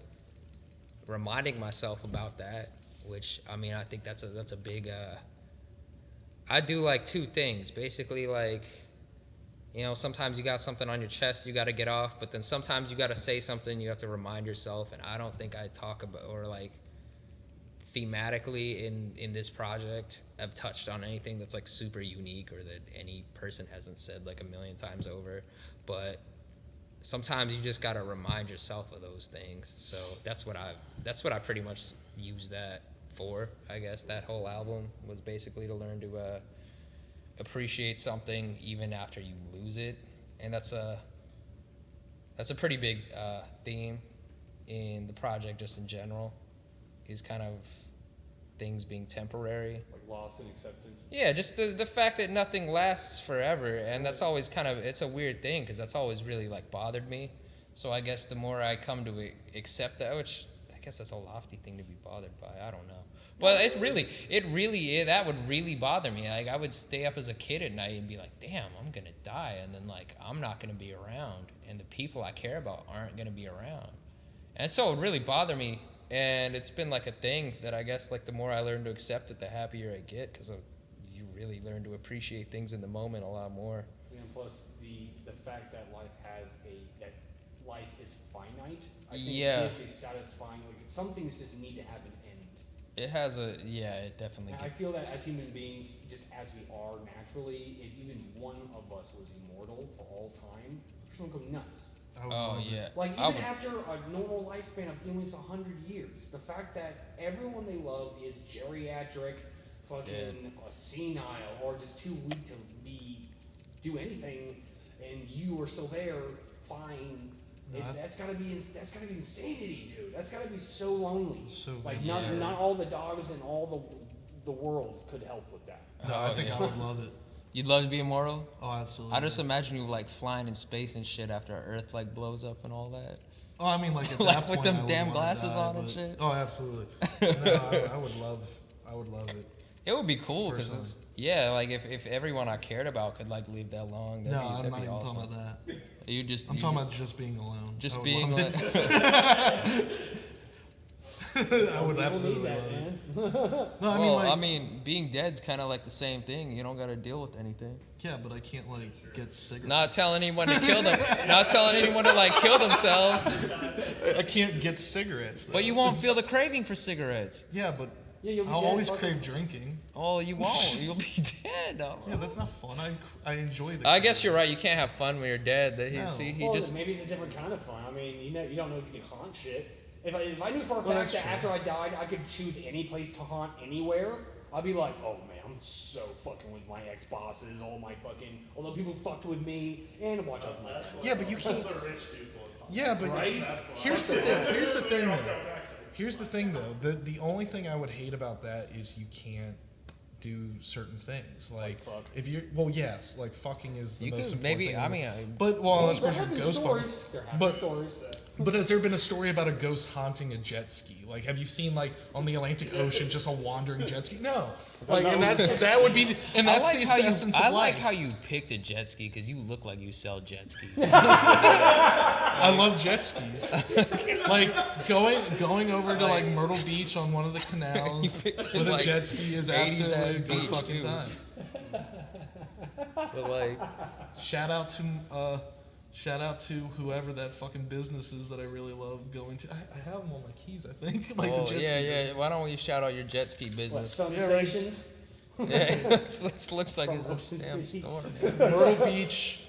reminding myself about that. Which I mean, I think that's a big. I do like two things, basically, like, sometimes you got something on your chest you got to get off, but then sometimes you got to say something you have to remind yourself. And I don't think I talk about or like thematically in this project I've touched on anything that's like super unique or that any person hasn't said like a million times over, but sometimes you just got to remind yourself of those things. So that's what I pretty much use that for. I guess that whole album was basically to learn to appreciate something even after you lose it, and that's a pretty big theme in the project just in general, is kind of things being temporary, like loss and acceptance. Yeah, just the fact that nothing lasts forever, and that's always it's a weird thing because that's always really like bothered me. So I guess the more I come to accept that, which I guess that's a lofty thing to be bothered by, I don't know. But that would really bother me. Like I would stay up as a kid at night and be like, damn, I'm gonna die, and then like I'm not gonna be around, and the people I care about aren't gonna be around, and so it would really bother me. And it's been like a thing that I guess like the more I learn to accept it, the happier I get, because you really learn to appreciate things in the moment a lot more. And plus the fact that life is finite, I think gives a satisfying, like some things just need to have an end. It has it definitely. And I feel that as human beings, just as we are naturally, if even one of us was immortal for all time, the person would go nuts. Oh yeah. Like even after a normal lifespan of it's 100 years, the fact that everyone they love is geriatric, fucking senile, or just too weak to do anything, and you are still there, fine. That's gotta be insanity, dude. That's gotta be so lonely. So like not all the dogs in all the world could help with that. No, I think I would love it. You'd love to be immortal? Oh, absolutely. I just imagine you like flying in space and shit after Earth like blows up and all that. Oh, I mean, like at like that with point, them damn glasses on and shit. Oh, absolutely. No, I would love it. It would be cool because like if everyone I cared about could like live that long, that'd be even awesome. talking about that. I'm talking about just being alone. Just being like. I would absolutely love it. No, I mean, being dead's kind of like the same thing. You don't got to deal with anything. Yeah, but I can't like get cigarettes. Not telling anyone to kill them. Not telling anyone to like kill themselves. I can't get cigarettes. Though. But you won't feel the craving for cigarettes. Yeah, but you'll be I'll dead, always crave drinking. Oh, you won't. You'll be dead. No. Yeah, that's not fun. I enjoy the. I guess you're right. You can't have fun when you're dead. Maybe it's a different kind of fun. I mean, you don't know if you can haunt shit. If I knew for a fact that after I died I could choose any place to haunt anywhere, I'd be like, oh man, I'm so fucking with my ex-bosses, all the people fucked with me, and watch out for my family. Yeah, but you can't. The rich people. Yeah, but here's the thing though. Here's the thing though. The only thing I would hate about that is you can't do certain things. Like fuck. If you're like fucking is the most important maybe thing. I mean, unless of course you're ghost stories. fucking. Stories. But has there been a story about a ghost haunting a jet ski? Like, have you seen like on the Atlantic Ocean just a wandering jet ski? No. Like, and that would be, and that's the essence of life. I like how you picked a jet ski because you look like you sell jet skis. I love jet skis. Like going over to like Myrtle Beach on one of the canals with a jet ski is absolutely a good fucking time. But like, shout out to whoever that fucking business is that I really love going to. I have them on my keys, I think. Like the jet ski business. Why don't we shout out your jet ski business? Sensations? Yeah, it looks like it's a damn store. Myrtle Beach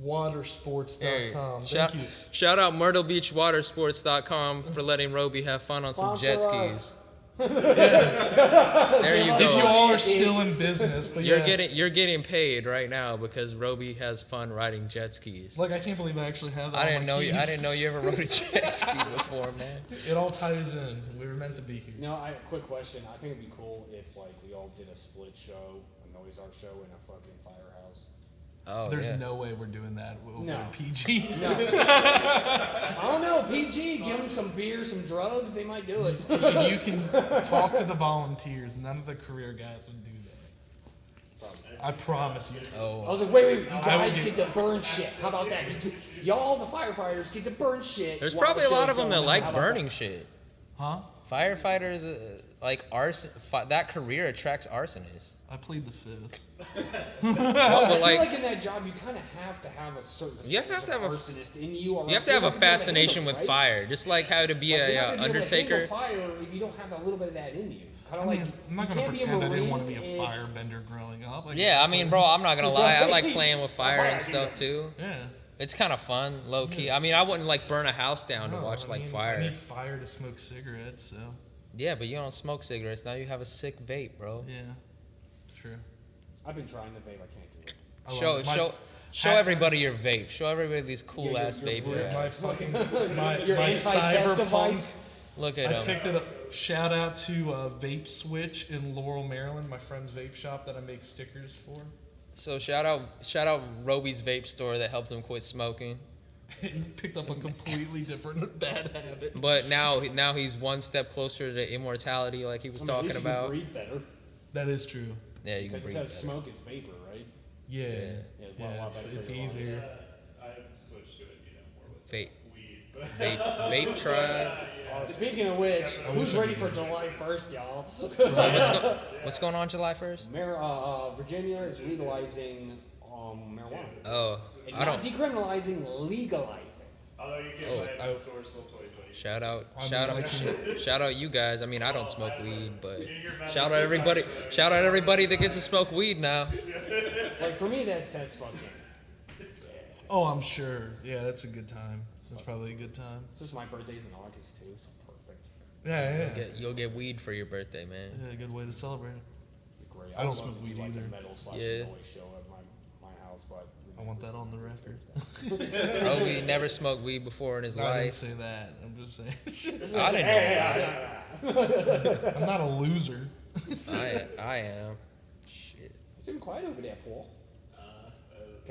Watersports.com. Shout, Thank you. shout out MyrtleBeachWatersports.com for letting Roby have fun on some jet Sponsor skis. us. There you If you go. all are still in business, but You're yeah. getting paid right now because Roby has fun riding jet skis. Like, I can't believe I actually have that. I on didn't my know you. keys. I didn't know you ever rode a jet ski before, man. It all ties in. We were meant to be here. Quick question. I think it'd be cool if like we all did a split show, a Noise Art show in a fucking firehouse. Oh, There's yeah. no way we're doing that over No. PG. No. I don't know. PG, give them some beer, some drugs. They might do it. You can talk to the volunteers. None of the career guys would do that. I promise you. I Oh, was like, wait, you I guys would get to burn shit. How about that? Y'all, the firefighters, get to burn shit. there's while probably the a lot show's of them going that on. like How about burning that? shit. Huh? Firefighters, like arson. That career attracts arsonists. I plead the fifth. No, but I feel like like in that job, you kind of have to have a certain You have to have a- arsonist in you. Or you have else to have you're a not gonna be able to fascination handle with it, right? fire, just like how to be Like, you're not a gonna be able to undertaker. handle fire if you don't have a little bit of that in you. Kind I of mean, like I'm not you going to can't be a pretend I didn't want to be Marine a if- firebender growing up. Like, Yeah, I mean, bro, I'm not gonna lie. I like Right. playing with fire and stuff too. Yeah. It's kind of fun, low key. I mean, I wouldn't like burn a house down to No, watch I like mean, fire. I need fire to smoke cigarettes, so Yeah, but you don't smoke cigarettes. Now you have a sick vape, bro. yeah, true. I've been trying the vape. I can't do it. I love Show it. My- show everybody your vape. Show everybody these cool Yeah, ass your vape. you brick, have. My fucking my Your my anti-theft cyberpunk. device. Look at I him. picked it up. Shout out to Vape Switch in Laurel, Maryland, my friend's vape shop that I make stickers for. So shout out Roby's vape store that helped him quit smoking. He picked up a completely different bad habit. But now he's one step closer to immortality, like he was I mean, at talking least you can about. breathe better That is true. Yeah, you can because it breathe. says better. smoke is vapor, right? Yeah, Yeah, yeah, well, a lot better it's for your lungs. easier. I've switched to it, more with Vape. weed. Vape tribe. Speaking of which, who's ready for July 1st, y'all? What's going on July 1st? Virginia is legalizing marijuana. Oh, And I not don't. decriminalizing, legalizing. Although you can Oh, buy it in stores till 2020. Shout out you guys. I mean, I don't smoke weed, but shout out everybody that gets to smoke weed now. Like for me, that's fucking. Oh, I'm sure. Yeah, that's a good time. That's probably a good time. It's just my birthday's in August too, so perfect. Yeah. You'll get weed for your birthday, man. Yeah, good way to celebrate it. Great. I don't would love smoke to do, weed like, a either. metal / Yeah. noise show at my house, but I want that on the record. Roby never smoked weed before in his No, I didn't life. say that. I'm just saying. I didn't know. I'm not a loser. I am. Shit. It's been quiet over there, Paul.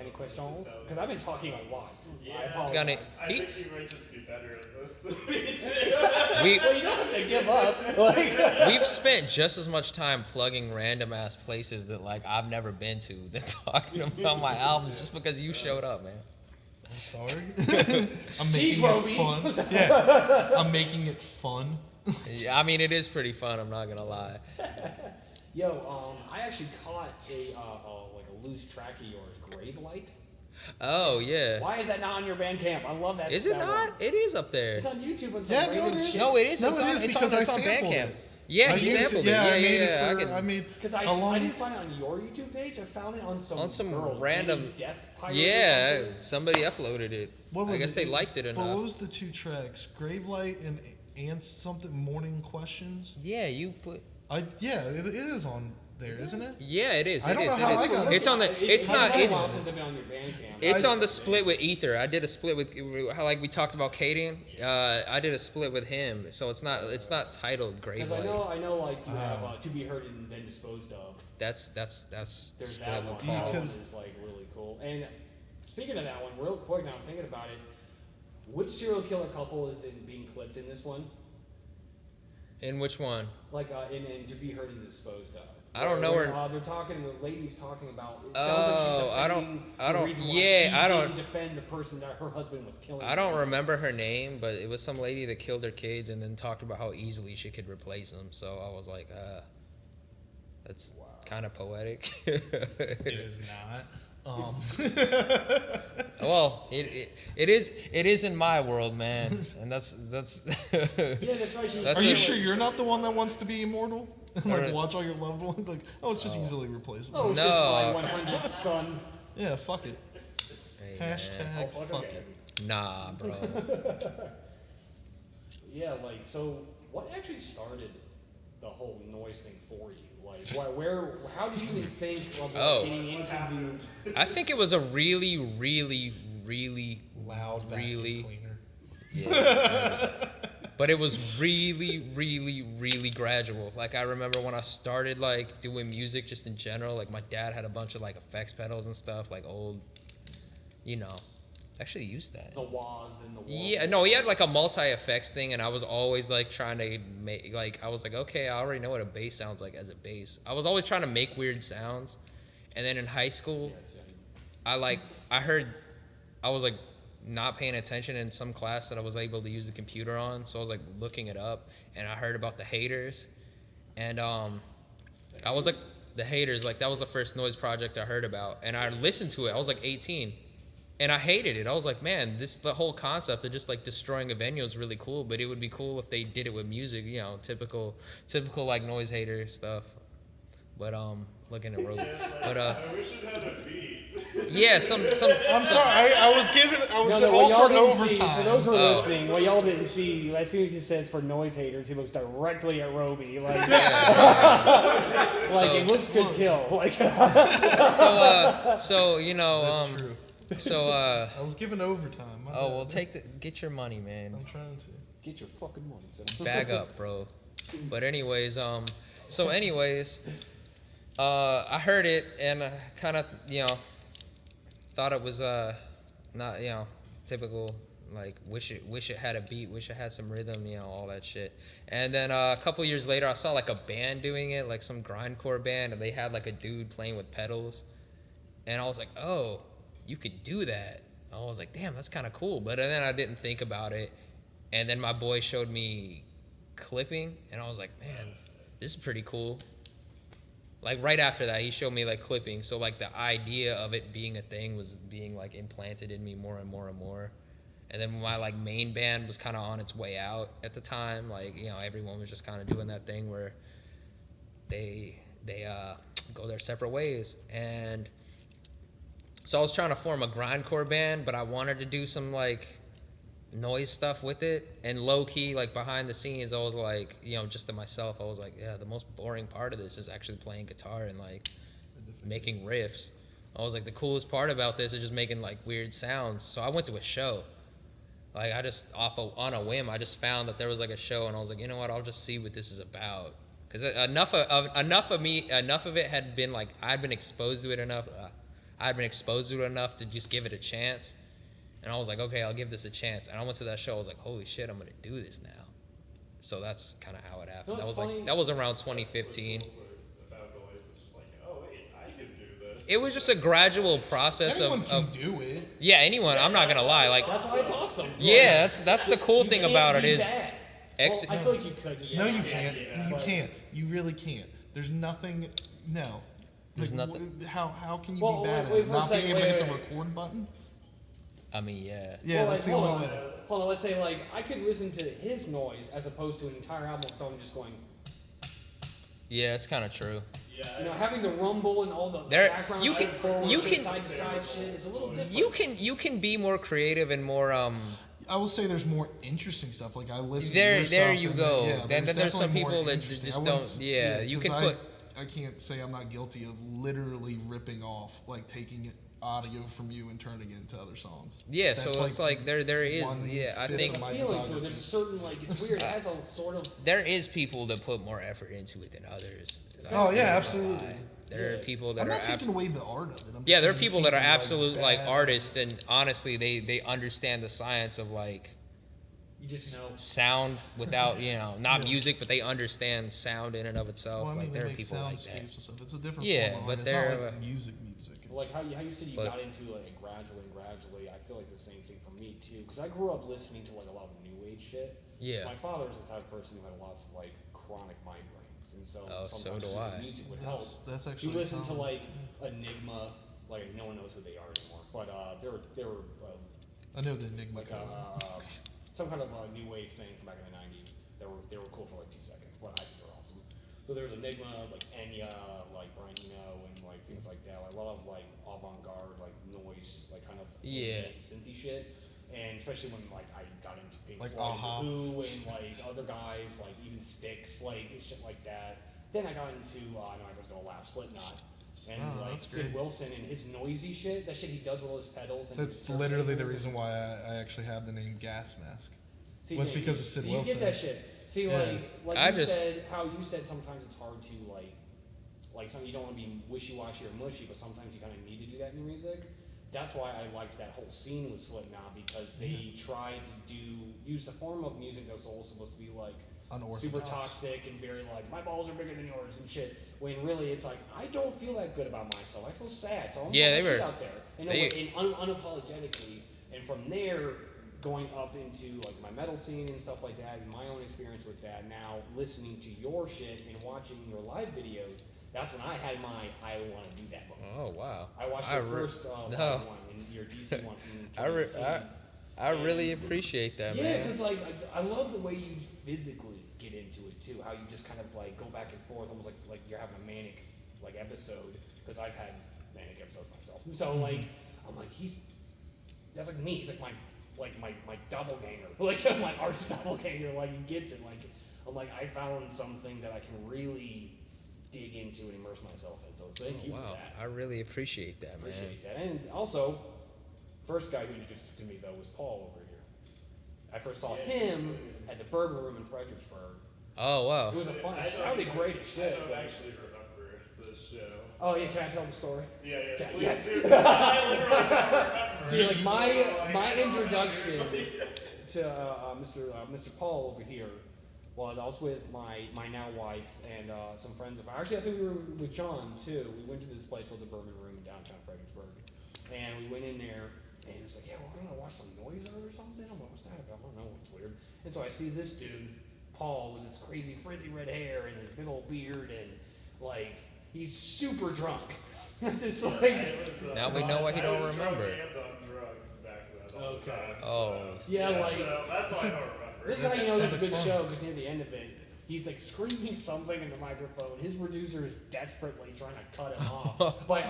Any questions? Because I've been talking a lot. I apologize. Got any- I think you might just be better at this than me too. We Well, you don't have to give up. Like, we've spent just as much time plugging random ass places that like I've never been to than talking about my albums just because you showed up, man. I'm sorry. I'm making Roby. it fun. Yeah, I'm making it fun. Yeah, I mean it is pretty fun. I'm not gonna lie. yo, I actually caught a like a loose track of yours, Grave Light. Oh yeah. Why is that not on your Bandcamp? I love that. Is it that not? one. It is up there. It's on YouTube and some Yeah, no, random it is. shit. No, it is. No, It's it on. is It's because on. I It's on sampled Bandcamp. it. Yeah, I he used it- sampled it. yeah, I Yeah, made it yeah. for- I made Because a I long. didn't find it on your YouTube page. I found it on some girl, random- Jenny Death Pirate or Yeah, something. somebody uploaded it. What was I guess it? they liked it But enough. what was the two tracks? Gravelight and Ants something morning questions. Yeah, you put. Yeah, it is on there, isn't it? Yeah, it is. I don't know how I got it. It's on the. It's It's not. been a It's. while since I've been on your Bandcamp. It's on the split with Ether. I did a split with how like we talked about Caden. I did a split with him, so it's not titled Grave Because I Light. know, like you have To Be Heard and Then Disposed Of. That's There's split that with one. Paul. That one Because- is like really cool. And speaking of that one, real quick, now I'm thinking about it. Which serial killer couple is being clipped in this one? In which one? Like in To Be Heard and Disposed Of. I don't know where. her- They're talking. The lady's talking about. It Oh, sounds like she's I don't- defending I don't- The reason why yeah, she I don't- didn't defend the person that her husband was killing. I don't remember her name, but it was some lady that killed her kids and then talked about how easily she could replace them. So I was like, that's kind of poetic. It is not. Well, it is in my world, man, and that's. Yeah, that's right. She was Are you a- sure you're not the one that wants to be immortal? Like Or- watch all your loved ones? Like, oh, it's just easily replaceable. Oh, it's No. just my 100th son. Yeah, fuck it. Hey, man. Hashtag fuck it. Nah, bro. Yeah, like, so what actually started the whole noise thing for you? Like, how did you even think of getting into I think it was a really, really, really Loud vacuum really, cleaner. yeah. But it was really, really, really gradual. Like, I remember when I started, like, doing music just in general, like, my dad had a bunch of, like, effects pedals and stuff, like, old, actually used that. the wahs and the wah? Yeah, no, he had, like, a multi-effects thing, and I was always, like, trying to make, like, I was like, okay, I already know what a bass sounds like as a bass. I was always trying to make weird sounds. And then in high school, I was, like, not paying attention in some class that I was able to use the computer on, so I was like looking it up, and I heard about the Haters, and I was like, the Haters, like that was the first noise project I heard about, and I listened to it. I was like 18, and I hated it. I was like, man, the whole concept of just like destroying a venue is really cool, but it would be cool if they did it with music, typical like noise hater stuff. But looking at Rogue, but I wish it had a beat. yeah, some. I'm sorry, I was What all y'all for didn't see, overtime. for those who are listening, what y'all didn't see, as soon as he says for noise haters, he looks directly at Roby. Like, So- it looks good kill. Like, So That's true. So I was given overtime. My bad. well, get your money, man. I'm trying to. get your fucking money, son. Bag up, bro. But anyways, I heard it and I kind of, thought it was not, typical, like wish it had a beat, wish it had some rhythm, all that shit. And then a couple years later, I saw like a band doing it, like some grindcore band, and they had like a dude playing with pedals, and I was like, oh, you could do that. I was like, damn, that's kind of cool. But then I didn't think about it, and then my boy showed me clipping, and I was like, man, this is pretty cool. Like right after that, he showed me like clipping, so like the idea of it being a thing was being like implanted in me more and more and more. And then my like main band was kind of on its way out at the time, like everyone was just kind of doing that thing where they go their separate ways. And so I was trying to form a grindcore band, but I wanted to do some like noise stuff with it, and low key, like behind the scenes, I was like, just to myself, I was like, yeah, the most boring part of this is actually playing guitar and like making riffs. I was like, the coolest part about this is just making like weird sounds. So I went to a show, like I just on a whim, I just found that there was like a show, and I was like, you know what, I'll just see what this is about, because enough of it had been like I'd been exposed to it enough to just give it a chance. And I was like, okay, I'll give this a chance. And I went to that show. I was like, holy shit, I'm gonna do this now. So that's kind of how it happened. That was around 2015. About noise, it's just like, oh wait, I can do this. It was just a gradual process Anyone of can do it. yeah, anyone. I'm not gonna lie. Like That's why it's awesome. yeah, that's the cool You thing can't about it be is bad. ex- Well, I feel like you could. Just No, you yeah, can't. yeah, You but- can't. You really can't. There's nothing. No. There's Like, nothing- How can you Well, be bad wait at it? for a Not being second, able to hit the wait. record button? I mean, yeah. Yeah, Well, that's the hold only on. way. Hold on, let's say like I could listen to his noise as opposed to an entire album of someone just going, Yeah, it's kind of true. Yeah, having the rumble and all the There- background you shit, can- forward you shit, can- side to side shit. It's a little different. You can be more creative and more I will say there's more interesting stuff. Like I listen There- to your there stuff you and go. Yeah, Then there's some definitely more people that interesting. just I wouldn't don't- yeah, you 'cause can I can't say I'm not guilty of literally ripping off, like taking audio from you and turning it into other songs. yeah. That's So it's like there is one yeah. I fifth think of my feeling to it. discography. There's a certain like it's weird. It has a sort of there is people that put more effort into it than others. Oh yeah, absolutely. There are people that I'm are not taking away the art of it. I'm just yeah, there are saying people that are can't be, absolute like bad. artists, and honestly, they understand the science of like you just know. sound without not Yeah. music, but they understand sound in and of itself. Well, I mean, like they there are make people like soundscapes that. and stuff. It's a different Yeah, form of but art. It's not they're, like music. It's, Like how you said you But- got into like gradually. I feel like it's the same thing for me too, because I grew up listening to like a lot of new age shit. Yeah. So my father was the type of person who had lots of like chronic migraines, and so Oh, so sometimes do the I. music would help. that's actually You listen to common. like Enigma, like no one knows who they are anymore, but they were I know the Enigma like cover. some kind of new wave thing from back in the '90s. They were cool for like 2 seconds, but I think they're awesome. So there's Enigma, like Enya, like Brian Eno, and like things like that. Like a lot of like avant-garde, like noise, like kind of synthy shit. And especially when like I got into Pink Like Floyd, Aha. Who, and like other guys, like even Styx, like shit like that. Then I got into I know everyone's gonna laugh, Slipknot. And like that's Sid great. Wilson and his noisy shit, that shit he does with all his pedals. And That's his literally the turntables. reason why I actually have the name Gas Mask. See, was yeah, because of Sid so Wilson. You get that shit. See, Yeah. like I you just- said, how you said sometimes it's hard to like some you don't want to be wishy-washy or mushy, but sometimes you kind of need to do that in your music. That's why I liked that whole scene with Slipknot because they tried to use a form of music that was all supposed to be like Unorthodox. super toxic and very like my balls are bigger than yours and shit. When really it's like I don't feel that good about myself. I feel sad, so I'm Yeah, putting they shit were- out there and, they- unapologetically. And from there, going up into like my metal scene and stuff like that, and my own experience with that. Now listening to your shit and watching your live videos, that's when I had my I want to do that moment. Oh wow. I watched I your re- first no. live one and your DC one from I re- 2018. I really appreciate that, Yeah, man. because like I love the way you physically get into it too. How you just kind of like go back and forth, almost like you're having a manic like episode. Because I've had manic episodes myself. So like I'm like that's like me. He's like my doppelganger, like my artist doppelganger. Like he gets it. Like I'm like I found something that I can really dig into and immerse myself in. So thank you for Wow, that. I really appreciate that, man. Appreciate that. And also, first guy who introduced it to me though was Paul over here. I first saw him at the Bourbon Room in Fredericksburg. Oh wow. It was a fun. It sounded great as shit. I don't but- actually remember this show. Oh yeah, can I tell the story? Yeah, yes, please Yes. do. 'Cause I literally don't remember. See, like my I don't introduction remember. to Mr. Paul over here was I was with my now wife and some friends of ours. Actually, I think we were with John too. We went to this place called the Bourbon Room in downtown Fredericksburg, and we went in there. And it was like, yeah, we're gonna watch some noise art or something. I'm like, what's that about? I don't know. It's weird. And so I see this dude, Paul, with his crazy frizzy red hair and his big old beard, and like he's super drunk. Just like It was, Now we know why he don't I was drunk remember. and on drugs back then all the Okay. time, Oh. so- Yeah, like- so that's why I don't remember. this is how you know it's a good Sounded fun. show because near the end of it, he's like screaming something in the microphone. His producer is desperately trying to cut him off by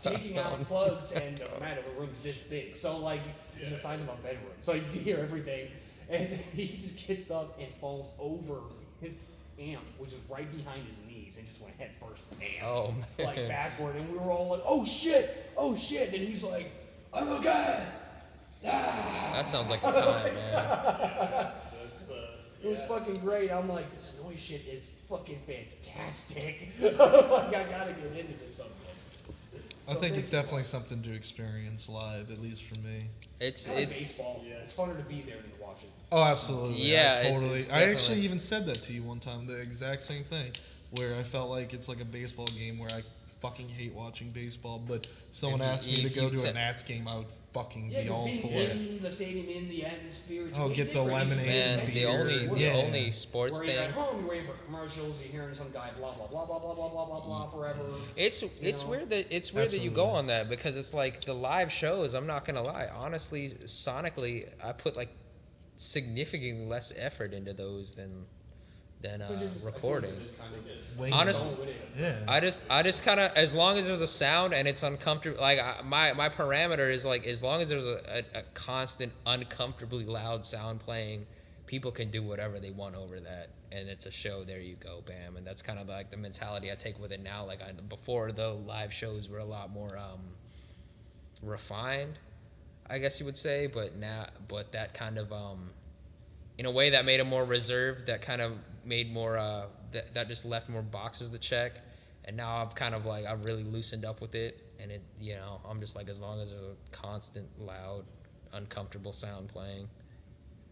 taking out plugs, and doesn't matter. The room's this big, so like it's the size of a bedroom, so you can hear everything. And then he just gets up and falls over his amp, which is right behind his knees, and just went head first, bam, Oh, man. like backward. And we were all like, "Oh shit! Oh shit!" And he's like, "I'm okay." Ah. That sounds like a time, man. That's, It was yeah. fucking great. I'm like, this noise shit is fucking fantastic. Like, I gotta get into this someday. I So think it's thank you. definitely something to experience live, at least for me. It's kind of It's baseball. Yeah. It's funner to be there than to watch it. Oh, absolutely. Yeah, it's totally. I definitely- actually even said that to you one time, the exact same thing, where I felt like it's like a baseball game where I fucking hate watching baseball, but someone If you- asked me to if go you to a said- Nats game, I would fucking Yeah, be because all being for it. in the stadium, in the atmosphere. It's Oh, way get the different. lemonade man, and the beer. only Yeah. the only sports Where you're thing. at home, you're waiting for commercials, you're hearing some guy blah blah blah blah blah blah blah blah blah forever. It's know? weird that you go Absolutely. on that because it's like the live shows. I'm not gonna lie, honestly, sonically, I put like significantly less effort into those than 'Cause you're just- I feel like recording. you're just kind of Wing Honest- going with it. Yeah. I just kind of, as long as there's a sound and it's uncomfortable, like my parameter is like, as long as there's a constant uncomfortably loud sound playing, people can do whatever they want over that, and it's a show. There you go, bam. And that's kind of like the mentality I take with it now. Like before, the live shows were a lot more refined, I guess you would say, but that kind of in a way that made it more reserved, that kind of made more that just left more boxes to check. And now I've really loosened up with it, and it, I'm just like, as long as there's a constant loud uncomfortable sound playing,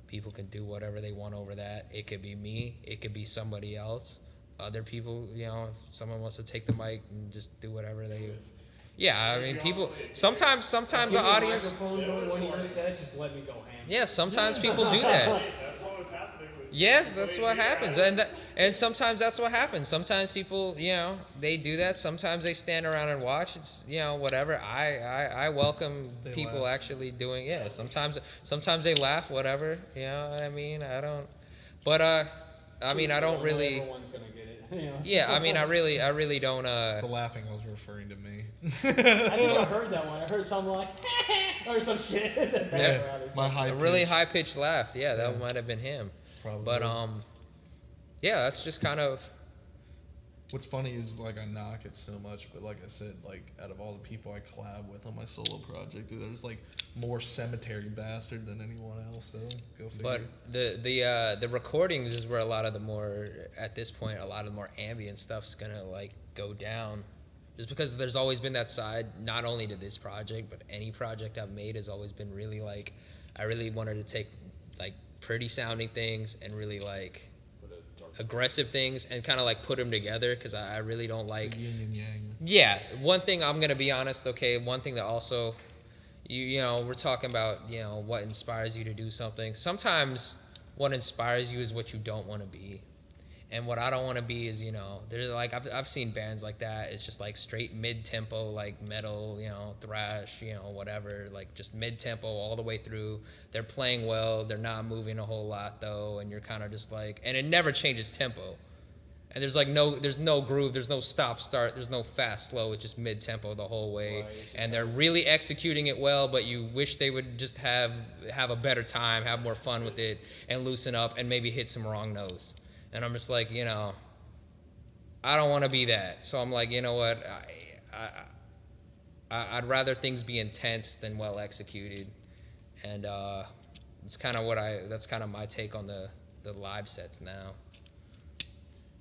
people can do whatever they want over that. It could be me, it could be somebody else, other people, if someone wants to take the mic and just do whatever they. Yeah, I mean, people. Sometimes Give the me a audience. microphone during one of your sets, just let me go ham. Yeah, sometimes people do that. That's what was happening with Yes, that's what you happens, guys. and sometimes that's what happens. Sometimes people, they do that. Sometimes they stand around and watch. It's whatever. I welcome They people laugh. actually doing. Yeah, sometimes they laugh. Whatever. You know what I mean? I don't. But I mean, I don't really. Everyone's gonna get it. You know? Yeah, I mean, I really don't. The laughing was referring to me. I think I heard that one. I heard something like or some shit in the background or My something. high A really pitched- high pitched laugh. Yeah, that Yeah. might have been him. Probably. But yeah, that's just kind of. What's funny is like I knock it so much, but like I said, like out of all the people I collab with on my solo project, there's like more Cemetery Bastard than anyone else. So go figure. But the recordings is where a lot of the more at this point a lot of the more ambient stuff's gonna like go down, just because there's always been that side, not only to this project but any project I've made has always been really like I really wanted to take like pretty sounding things and really like aggressive things and kind of like put them together, because I really don't like yin and yang. yeah. One thing I'm gonna be honest, okay, one thing that also you know we're talking about, you know, what inspires you to do something. Sometimes what inspires you is what you don't want to be, and what I don't want to be is, you know, there's like I've seen bands like that. It's just like straight mid-tempo, like metal, you know, thrash, you know, whatever, like just mid-tempo all the way through. They're playing well, they're not moving a whole lot though, and you're kind of just like, and it never changes tempo. And there's no groove, there's no stop start, there's no fast slow. It's just mid-tempo the whole way, Right, and they're really executing it well. But you wish they would just have a better time, have more fun with it, and loosen up, and maybe hit some wrong notes. And I'm just like, you know, I don't want to be that. So I'm like, you know what, I'd rather things be intense than well executed, and it's kind of that's kind of my take on the live sets now.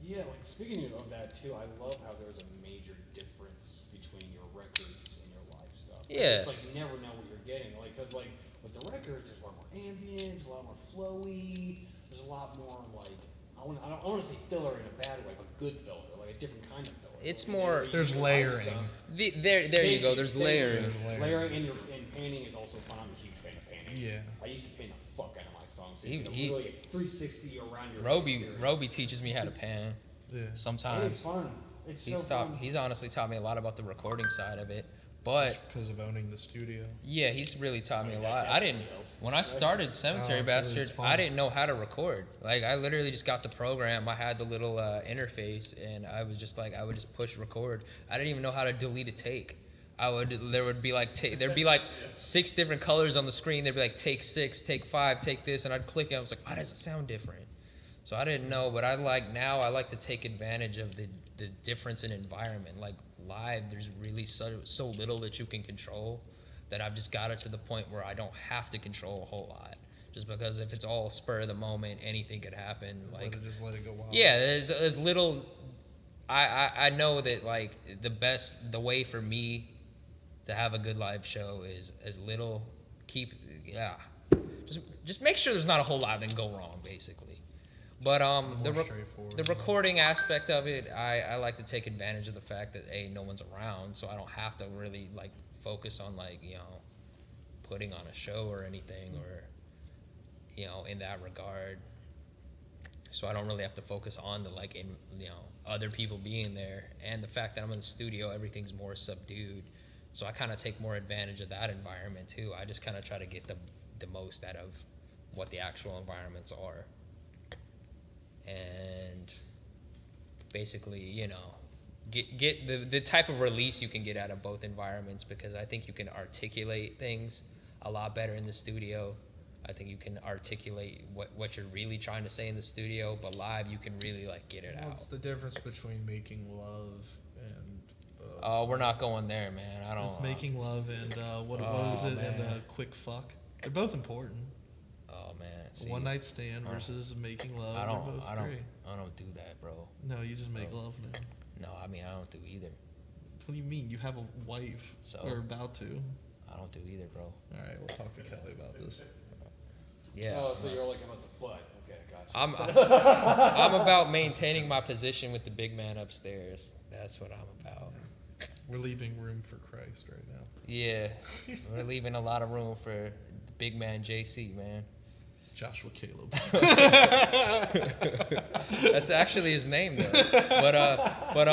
Yeah, like speaking of that too, I love how there's a major difference between your records and your live stuff. Yeah. It's like you never know what you're getting. Like, cause like with the records, there's a lot more ambience, a lot more flowy. There's a lot more like I don't want to say filler in a bad way, but good filler, like a different kind of filler. It's Like, more- you There's do live layering. stuff. There you go. There's Thank you. layering. Layering and painting is also fun. I'm a huge fan of painting. Yeah. I used to paint the fuck out of my songs. So He- you can he- really 360 around your Roby experience. teaches me how to pan Yeah. Painting's sometimes. fun. It's so fun. He's honestly taught me a lot about the recording side of it. But Because of owning the studio. yeah, he's really taught me a I mean, lot. that I didn't definitely helps. when I started Cemetery it's Bastard, fun. I didn't know how to record. Like I literally just got the program. I had the little interface, and I was just like I would just push record. I didn't even know how to delete a take. There would be like there'd be like 6 different colors on the screen. There'd be like take 6, take 5, take this, and I'd click it. I was like, why does it sound different? So I didn't know, but I like to take advantage of the difference in environment. Like live, there's really so little that you can control that I've just got it to the point where I don't have to control a whole lot. Just because if it's all spur of the moment, anything could happen. Like Let it go wild. yeah, there's little. I know that like the way for me to have a good live show is as little just make sure there's not a whole lot that can go wrong basically. But the more straightforward, the recording aspect of it, I like to take advantage of the fact that no one's around, so I don't have to really like focus on like, you know, putting on a show or anything, or you know, in that regard. So I don't really have to focus on the like in, you know, other people being there, and the fact that I'm in the studio, everything's more subdued. So I kind of take more advantage of that environment too. I just kind of try to get the most out of what the actual environments are. And basically, you know, get the type of release you can get out of both environments, because I think you can articulate things a lot better in the studio. I think you can articulate what you're really trying to say in the studio, but live you can really like get it out. What's the difference between making love and Oh, we're not going there, man. I don't. it's making love and what Oh, is it and man. quick fuck? They're both important. Oh man. A See, one night stand versus making love. I They're both great. don't do that, bro. No, you just make Bro. love now. No, I mean I don't do either. What do you mean? You have a wife So? or about to? I don't do either, bro. All right, we'll talk to Kelly about this. Yeah. Oh, so you're like about the butt. Okay, gotcha. I'm about maintaining my position with the big man upstairs. That's what I'm about. We're leaving room for Christ right now. Yeah, we're leaving a lot of room for the big man JC, man. Joshua Caleb. That's actually his name though. But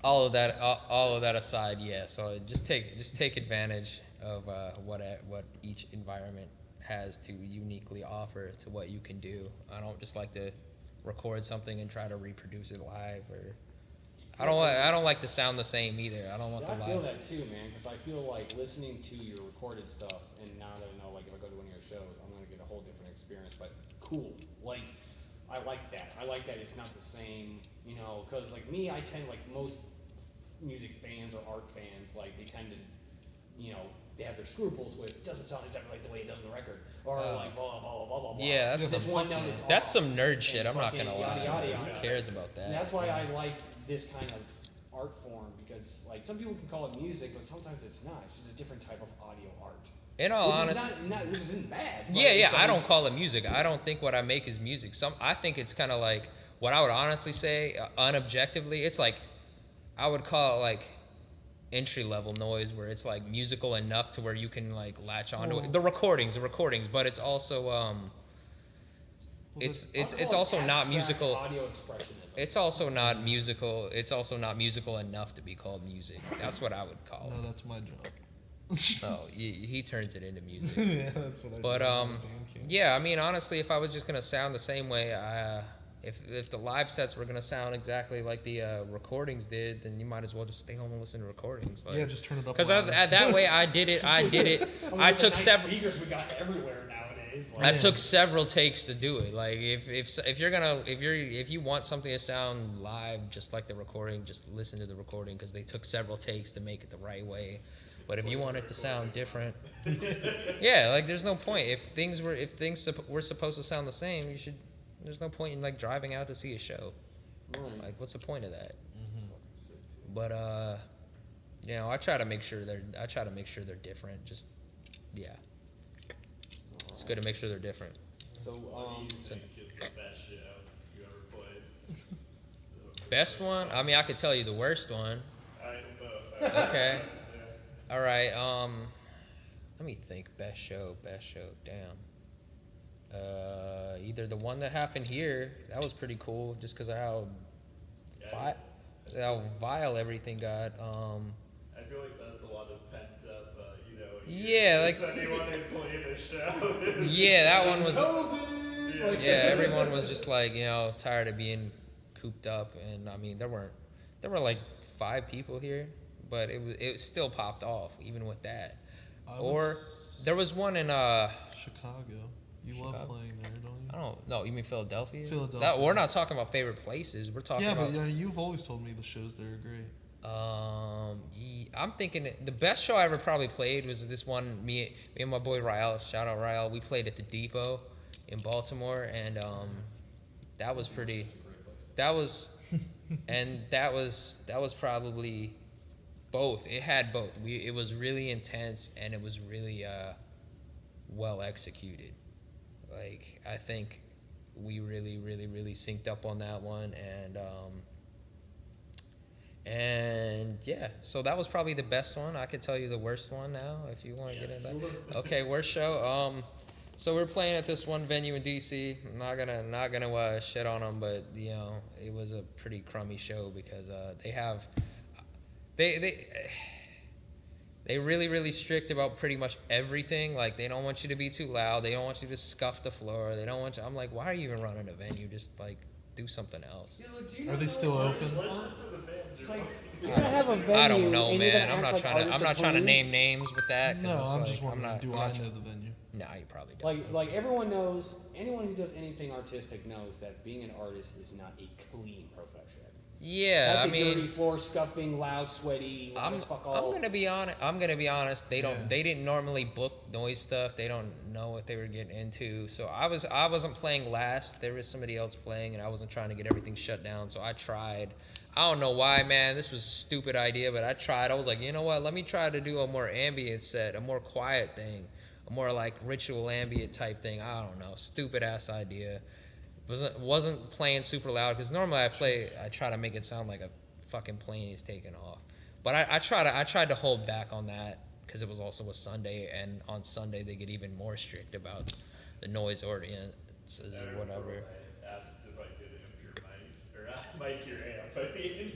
all of that aside, yeah. So just take advantage of what each environment has to uniquely offer to what you can do. I don't just like to record something and try to reproduce it live. Or I don't like to sound the same either. I don't want Yeah, the I feel live. that too, man, because I feel like listening to your recorded stuff, and now that I know, like, if I go to one of your shows, I'm gonna get a whole different experience. But cool, like, I like that. I like that it's not the same, you know, because like me, I tend, like most music fans or art fans, like they tend to, you know, they have their scruples with it doesn't sound exactly like the way it does in the record, or like blah blah blah blah blah blah. Yeah, that's this one note is That's off, some nerd shit. and I'm not fucking gonna lie. yada, yada, yada. Who cares about that? And that's why I like this kind of art form, because like some people can call it music, but sometimes it's not. It's just a different type of audio art. In all Which honesty, which isn't bad. but yeah, it's I like- don't call it music. I don't think what I make is music. I think it's kind of like what I would honestly say, unobjectively. It's like I would call it like entry level noise, where it's like musical enough to where you can like latch onto it. The recordings, but it's also it's also not abstract musical. Audio expressionism. It's also not musical. It's also not musical enough to be called music. That's what I would call No, it. that's my job. Oh, he turns it into music. Yeah, that's what I But do. on Bandcamp. yeah, I mean, honestly, if I was just gonna sound the same way, if the live sets were gonna sound exactly like the recordings did, then you might as well just stay home and listen to recordings. Like, Yeah, just turn it up. because louder. that way I did it. I I mean, with took the nice several. speakers we got everywhere nowadays. I Like, took several takes to do it. Like if you want something to sound live just like the recording, just listen to the recording, because they took several takes to make it the right way. But if you want it to sound different, yeah, like there's no point. If things were supposed to sound the same, there's no point in like driving out to see a show. right. Like, what's the point of that? But you know, I try to make sure they're different. Just yeah, it's good to make sure they're different. So What do you think is the best show you ever played? Best one? I mean, I could tell you the worst one. I both. Okay. Yeah. All right. Let me think. Best show. Damn. Either the one that happened here. That was pretty cool, just because of how vile everything got. I feel like that's a lot of pent up, Yeah, like- since anyone had played a show. Yeah, that one was. COVID. Like, Yeah, everyone was just like, you know, tired of being cooped up, and I mean, there were like 5 people here, but it still popped off even with that. Or there was one in Chicago. You love Chicago? playing there, don't you? I don't know. You mean Philadelphia? Philadelphia. We're not talking about favorite places. We're talking Yeah, about. but yeah, you've always told me the shows there are great. I'm thinking the best show I ever probably played was this one. Me and my boy Rael. Shout out Rael. We played at the Depot in Baltimore, and that was pretty. That was probably both. It had both. It was really intense, and it was really well executed. Like, I think we really synced up on that one, and yeah, so that was probably the best one. I could tell you the worst one now if you want to get into that. Okay, worst show. So we're playing at this one venue in DC. I'm not gonna shit on them, but you know, it was a pretty crummy show because they really strict about pretty much everything. Like, they don't want you to be too loud. They don't want you to scuff the floor. They don't want you. I'm like, why are you even running a venue? Just like do something else. Yeah, like, do you Are not they know still what open? artists Listen want? to the bands. It's You're like fine. you're gonna have a venue. I don't know, and you're gonna man. I'm act not like trying to. artists I'm are not trying to clean. name names with that. 'Cause No, it's I'm like, just wondering, not, do I'm I not know tr- the venue? Nah, you probably don't. Like everyone knows, anyone who does anything artistic knows that being an artist is not a clean profession. Yeah, That's I a dirty mean, floor, scuffing, loud, sweaty, loud as fuck all. I'm gonna be honest. They Yeah. didn't normally book noise stuff. They don't know what they were getting into. So I wasn't playing last. There was somebody else playing, and I wasn't trying to get everything shut down. So I tried. I don't know why, man. This was a stupid idea, but I tried. I was like, you know what? Let me try to do a more ambient set, a more quiet thing, a more like ritual ambient type thing. I don't know. Stupid ass idea. Wasn't playing super loud, because normally I try to make it sound like a fucking plane is taking off. But I tried to hold back on that because it was also a Sunday, and on Sunday they get even more strict about the noise ordinances or whatever. I asked if I could mic your amp. I mean,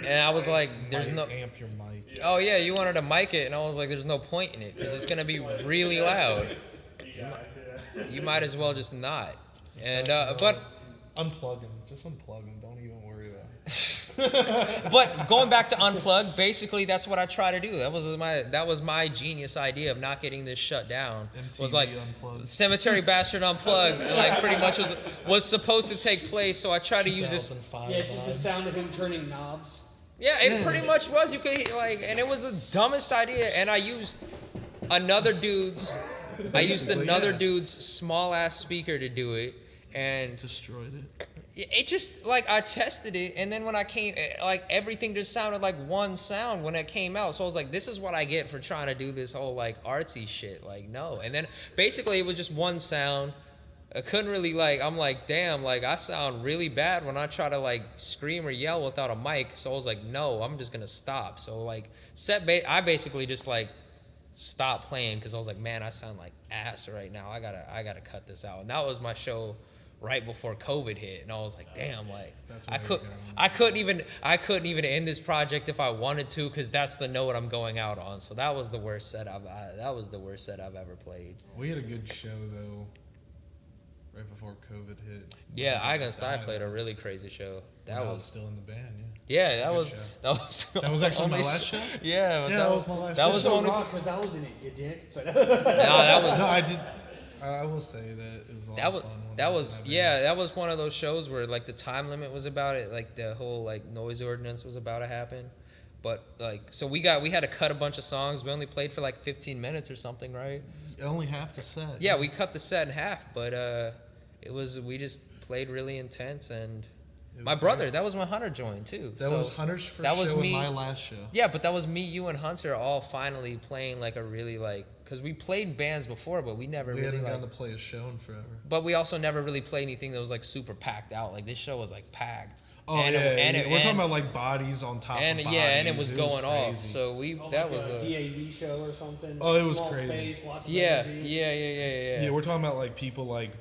And I was like, "There's Mic, no." amp your mic. Oh yeah, you wanted to mic it, and I was like, "There's no point in it because it's gonna be really loud. Yeah. You might as well just not." And but Unplug them. Just unplug them. Don't even worry about it. But going back to Unplug, basically that's what I try to do. That was my genius idea of not getting this shut down. MTV Was like Unplugged. Cemetery Bastard Unplugged, like pretty much was supposed to take place. So I try to use this. 2005 Yeah, it's just the vibes. sound of him turning knobs. Yeah, it pretty much was. You could like, and it was the dumbest idea. And I used another dude's small ass speaker to do it, and Destroyed it. it just like I tested it, and then when I came, like everything just sounded like one sound when it came out. So I was like, this is what I get for trying to do this whole like artsy shit. Like no, and then basically it was just one sound. I couldn't really like. I'm like, damn, like I sound really bad when I try to like scream or yell without a mic. So I was like, no, I'm just gonna stop. So like I basically just like stopped playing because I was like, man, I sound like ass right now. I gotta cut this out. And that was my show right before COVID hit, and I was like, damn, like I couldn't even end this project if I wanted to because that's the note I'm going out on. So that was the worst set I've ever played. We had a good show though. Right before COVID hit. Yeah, I Against I played a really crazy show. That was still in the band. Yeah, that was that was actually my last show. Yeah, that was my last. That show. was so the only. because I was in it, you dick. So No, that was. No, I did. I will say that it was a lot of fun. That was one of those shows where like the time limit was about it, like the whole like noise ordinance was about to happen, but like so we had to cut a bunch of songs. We only played for like 15 minutes or something, right? Only half the set. Yeah, we cut the set in half, but we just played really intense, and my brother, great. That was when Hunter joined too. That was Hunter's first show and my last show. Yeah, but that was me, you, and Hunter all finally playing like a really like, because we played in bands before, but we hadn't gotten to play a show in forever. But we also never really played anything that was like super packed out. Like this show was like packed. Oh we're talking about like bodies on top of bodies. Yeah, and it was going off. So that was a DAV show or something. Oh, it was small crazy. Space, lots of yeah, energy. yeah. Yeah, we're talking about like people like.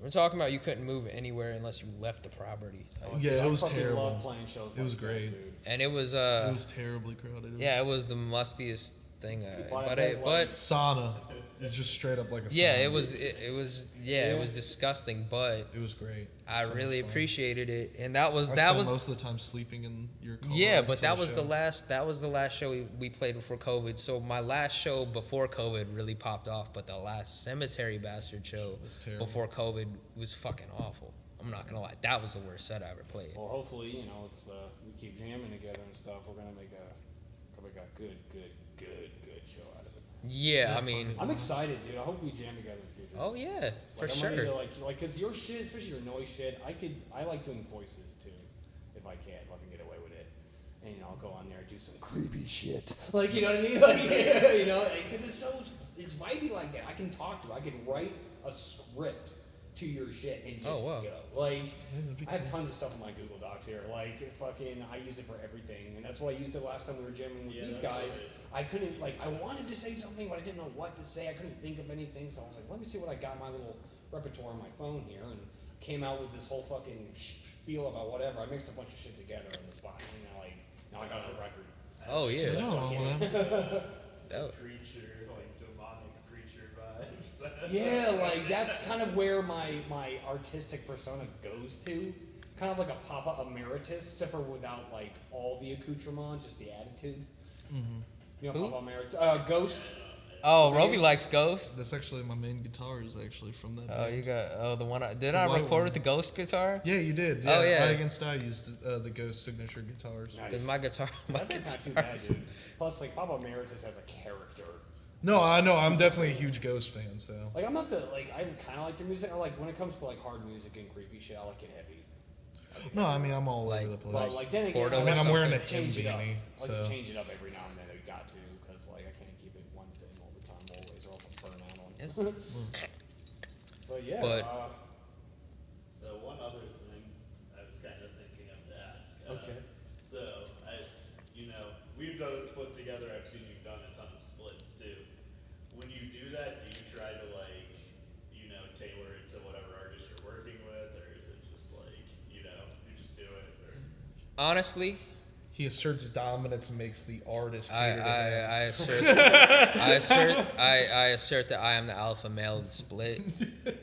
We're talking about you couldn't move anywhere unless you left the property. Yeah, it was fucking terrible. Love playing shows it was like great. that, dude. And it was it was terribly crowded. Yeah, it was the mustiest thing. But sauna. It's just straight up like a sauna. Yeah, it was disgusting, but it was great. I really appreciated it, and that was most of the time sleeping in your car. Yeah, but that was the last show we played before COVID. So my last show before COVID really popped off, but the last Cemetery Bastard show before COVID was fucking awful. I'm not gonna lie, that was the worst set I ever played. Well, hopefully, if we keep jamming together and stuff, we're gonna make a good show out of it. Yeah, I mean, I'm excited, dude. I hope we jam together in the future. Oh yeah, for I'm sure. ready to, cause your shit, especially your noise shit, I like doing voices too, if I can get away with it. And I'll go on there and do some creepy shit. Like, you know what I mean? Like, cause it's vibey like that. I can talk to it. I can write a script to your shit and just go. Like, I have tons of stuff in my Google Docs here. Like, I use it for everything. And that's what I used it last time we were jamming with these guys. I couldn't, I wanted to say something, but I didn't know what to say. I couldn't think of anything. So I was like, let me see what I got in my little repertoire on my phone here. And came out with this whole fucking spiel about whatever. I mixed a bunch of shit together on the spot. And now I got it on record. Oh, yeah. Preacher, like demonic preacher vibes. Yeah, like that's kind of where my artistic persona goes to. Kind of like a Papa Emeritus, except for without like all the accoutrement, just the attitude. Mm-hmm. You know, Papa Emeritus, Ghost. Oh, Roby likes Ghost. That's actually my main guitar is actually from that. Oh, band. you got the one. Did I record with the Ghost guitar? Yeah, you did. Yeah. Oh yeah. I Against I used the Ghost signature guitars. Nice. My guitar. That's not too bad, dude. Plus, like Papa Emeritus has a character. No, I know. I'm definitely a huge Ghost fan. So. Like I'm not I kind of like their music. Or like when it comes to like hard music and creepy shit, I like it heavy. No, I mean I'm all over the place. But like then again, I mean I'm wearing a change it up. beanie, Like change it up every now and then. You got to, because like I can't keep it one thing all the time always, or else I'll burn out on it. But yeah. So one other thing I was kind of thinking of to ask. Okay. So we've done a split together. I've seen you've done a ton of splits too. When you do that, do you try to tailor it to whatever artist you're working with, or is it just you just do it? Or? Honestly, He asserts dominance and makes the artist I cater to him. I assert that I am the alpha male of the split.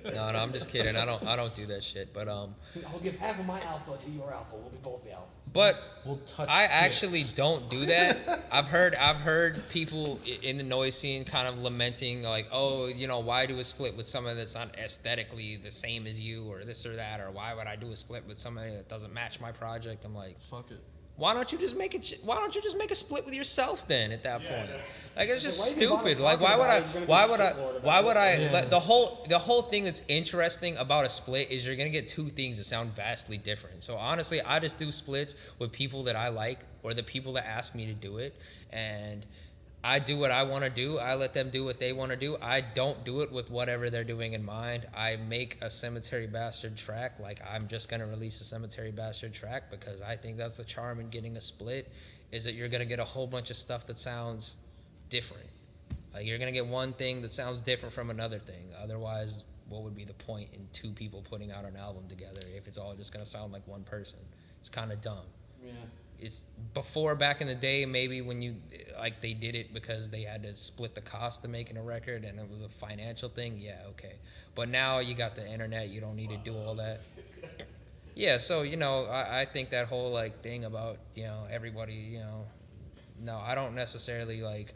No, I'm just kidding. I don't do that shit. But I'll give half of my alpha to your alpha. We'll be both the alpha. But We'll touch I actually dicks. don't do that. I've heard people in the noise scene kind of lamenting like, oh, you know, why do a split with someone that's not aesthetically the same as you or this or that, or why would I do a split with somebody that doesn't match my project? I'm like, Fuck it. why don't you just make it? Why don't you just make a split with yourself then? At that point, like it's just Why do you bother stupid. Like talking why would about I? it? You're gonna be Why a would I? shitlord about Why would I? Yeah. Like, the whole thing that's interesting about a split is you're gonna get two things that sound vastly different. So honestly, I just do splits with people that I like or the people that ask me to do it, and I do what I want to do. I let them do what they want to do. I don't do it with whatever they're doing in mind. I make a Cemetery Bastard track. Like, I'm just going to release a Cemetery Bastard track because I think that's the charm in getting a split, is that you're going to get a whole bunch of stuff that sounds different. Like, you're going to get one thing that sounds different from another thing. Otherwise, what would be the point in two people putting out an album together if it's all just going to sound like one person? It's kind of dumb. Yeah. It's before, back in the day, maybe when you like they did it because they had to split the cost of making a record and it was a financial thing. Yeah, okay. But now you got the internet, you don't need to do all that. Yeah, so you know, I think that whole like thing about, you know, everybody, you know, no, I don't necessarily like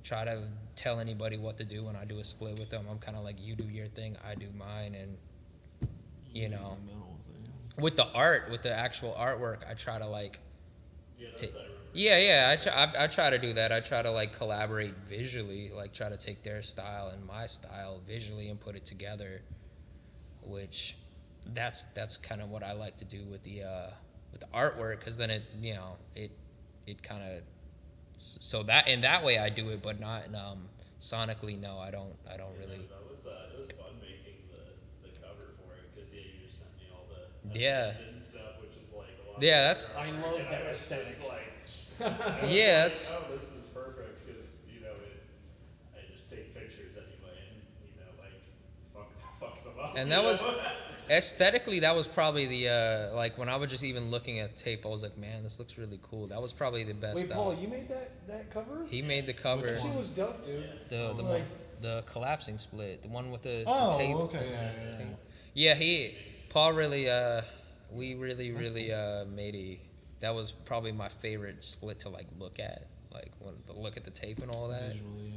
try to tell anybody what to do when I do a split with them. I'm kind of like, you do your thing, I do mine, and you know, with the art, with the actual artwork, I try to like. I try to do that. I try to like collaborate visually, like try to take their style and my style visually and put it together, which that's kind of what I like to do with the artwork, because then it, you know, it kind of, so that in that way I do it, but not sonically. No, I don't really. It was fun making the cover for it, because you just sent me all the and stuff, which is like a lot. Yeah, that's. I love that aesthetic. Yeah, that's. Like, oh, this is perfect, because you know I just take pictures anyway, and you know, like fuck them up. And that was aesthetically, that was probably the like when I was just even looking at tape, I was like, man, this looks really cool. That was probably the best. Wait, Paul, you made that cover? He made the cover. That shit was dope, dude. The collapsing split, the one with the Oh, tape. okay, Yeah, Paul really we really made a. That was probably my favorite split to like look at, like when look at the tape and all that. Visually,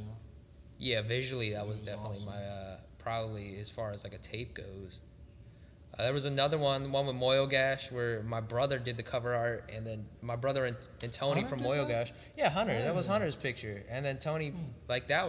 Yeah, visually that was definitely awesome. my probably as far as like a tape goes. There was another one with Moyo Gash, where my brother did the cover art, and then my brother and Tony Hunter from did Moyo that? Gash. Yeah, Hunter. That was Hunter's picture, and then Tony, like that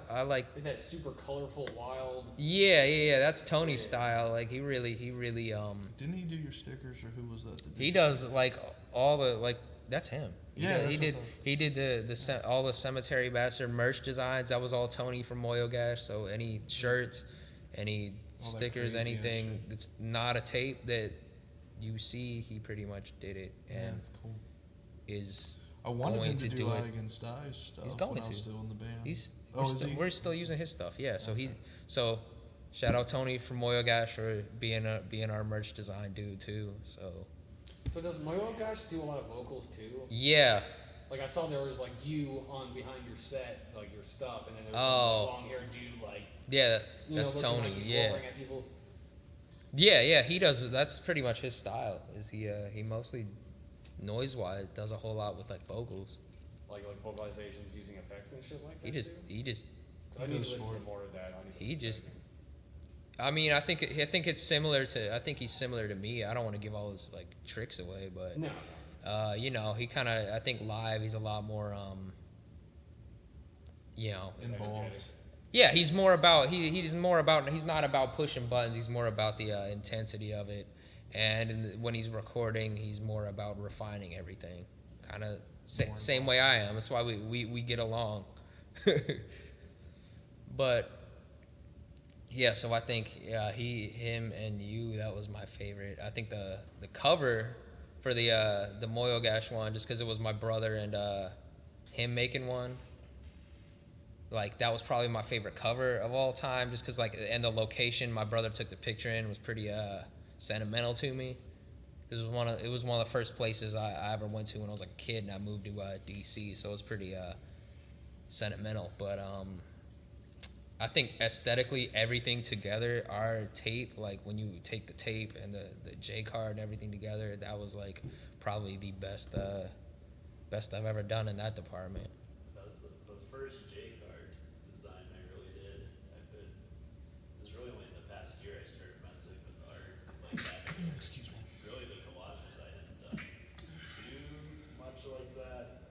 I like. With that super colorful, wild. Yeah. That's Tony's style. Like he really. Didn't he do your stickers, or who was that? He does like all the like. That's him. Yeah, He did all the Cemetery Bastard merch designs. That was all Tony from Moyo Gash. So any shirts, any All that stickers, crazy ass anything shit. that's not a tape that you see, he pretty much did it, Yeah, and that's cool. is I wanted going him to to do do it. Eye Against Eye stuff. He's going when I was to. still in the band. He's he? we're still using his stuff. Yeah. So shout out Tony from Moyo Gash for being our merch design dude too. So does Moyo Gosh do a lot of vocals too? Yeah. Like I saw there was like you on behind your set, like your stuff, and then there was Oh. some long haired dude like. Yeah, You know, that's looking Tony. like he's Yeah. roaring at people. Yeah, he does. That's pretty much his style. Is he mostly noise wise does a whole lot with like vocals. Like vocalizations using effects and shit like that. He just I need goes to listen for to it. more of that. I mean, I think it's similar to. I think he's similar to me. I don't want to give all his like tricks away, but No. you know, he kind of. I think live he's a lot more. You know. Involved. Yeah, he's more about. He's more about. He's not about pushing buttons. He's more about the intensity of it, and when he's recording, he's more about refining everything. Kind of same way I am. That's why we get along. But. Yeah, so I think him and you, that was my favorite. I think the cover for the Moyo Gash one, just because it was my brother and him making one, like that was probably my favorite cover of all time, just because like, and the location my brother took the picture in was pretty sentimental to me. It was one of the first places I ever went to when I was like a kid, and I moved to DC, so it was pretty sentimental. But I think aesthetically, everything together, our tape, like when you take the tape and the J card and everything together, that was like probably the best I've ever done in that department. That was the first J card design I really did. It was really only in the past year I started messing with art like that. Excuse me. Really, the collages I hadn't done too much like that.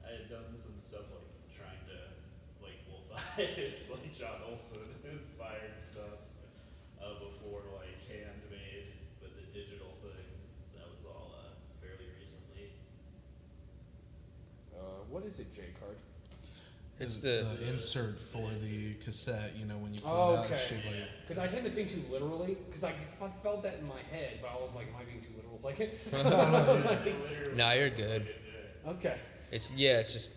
I had done some stuff like trying to like wolf eyes, like John Olson inspired stuff before like handmade, but the digital thing that was all fairly recently. What is it, J card? It's the insert for the cassette. You know, when you pull Oh, it out, it's okay. shaped like Because I tend to think too literally. Because I felt that in my head, but I was like, am I being too literal? Like, Nah, you're good. okay. It's just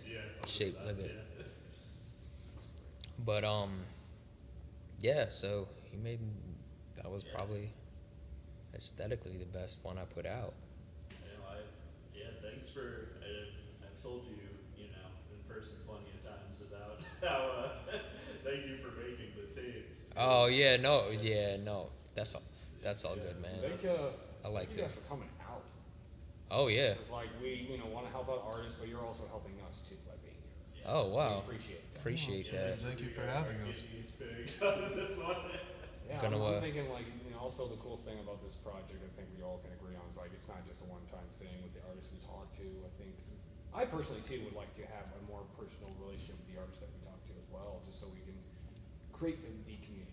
shaped like it. But yeah. So he made that was probably aesthetically the best one I put out. Thanks for. I've told you, in person plenty of times about how. Thank you for making the tapes. Oh no. That's all good, man. I like thank you that. guys for coming out. Oh yeah. It's like we want to help out artists, but you're also helping us too by being here. Oh wow. We appreciate that. Appreciate that. Thank you for having us. This one. Yeah, Gonna, I'm thinking like, also the cool thing about this project, I think we all can agree on, is like it's not just a one-time thing with the artists we talk to. I personally too would like to have a more personal relationship with the artists that we talk to as well, just so we can create the community.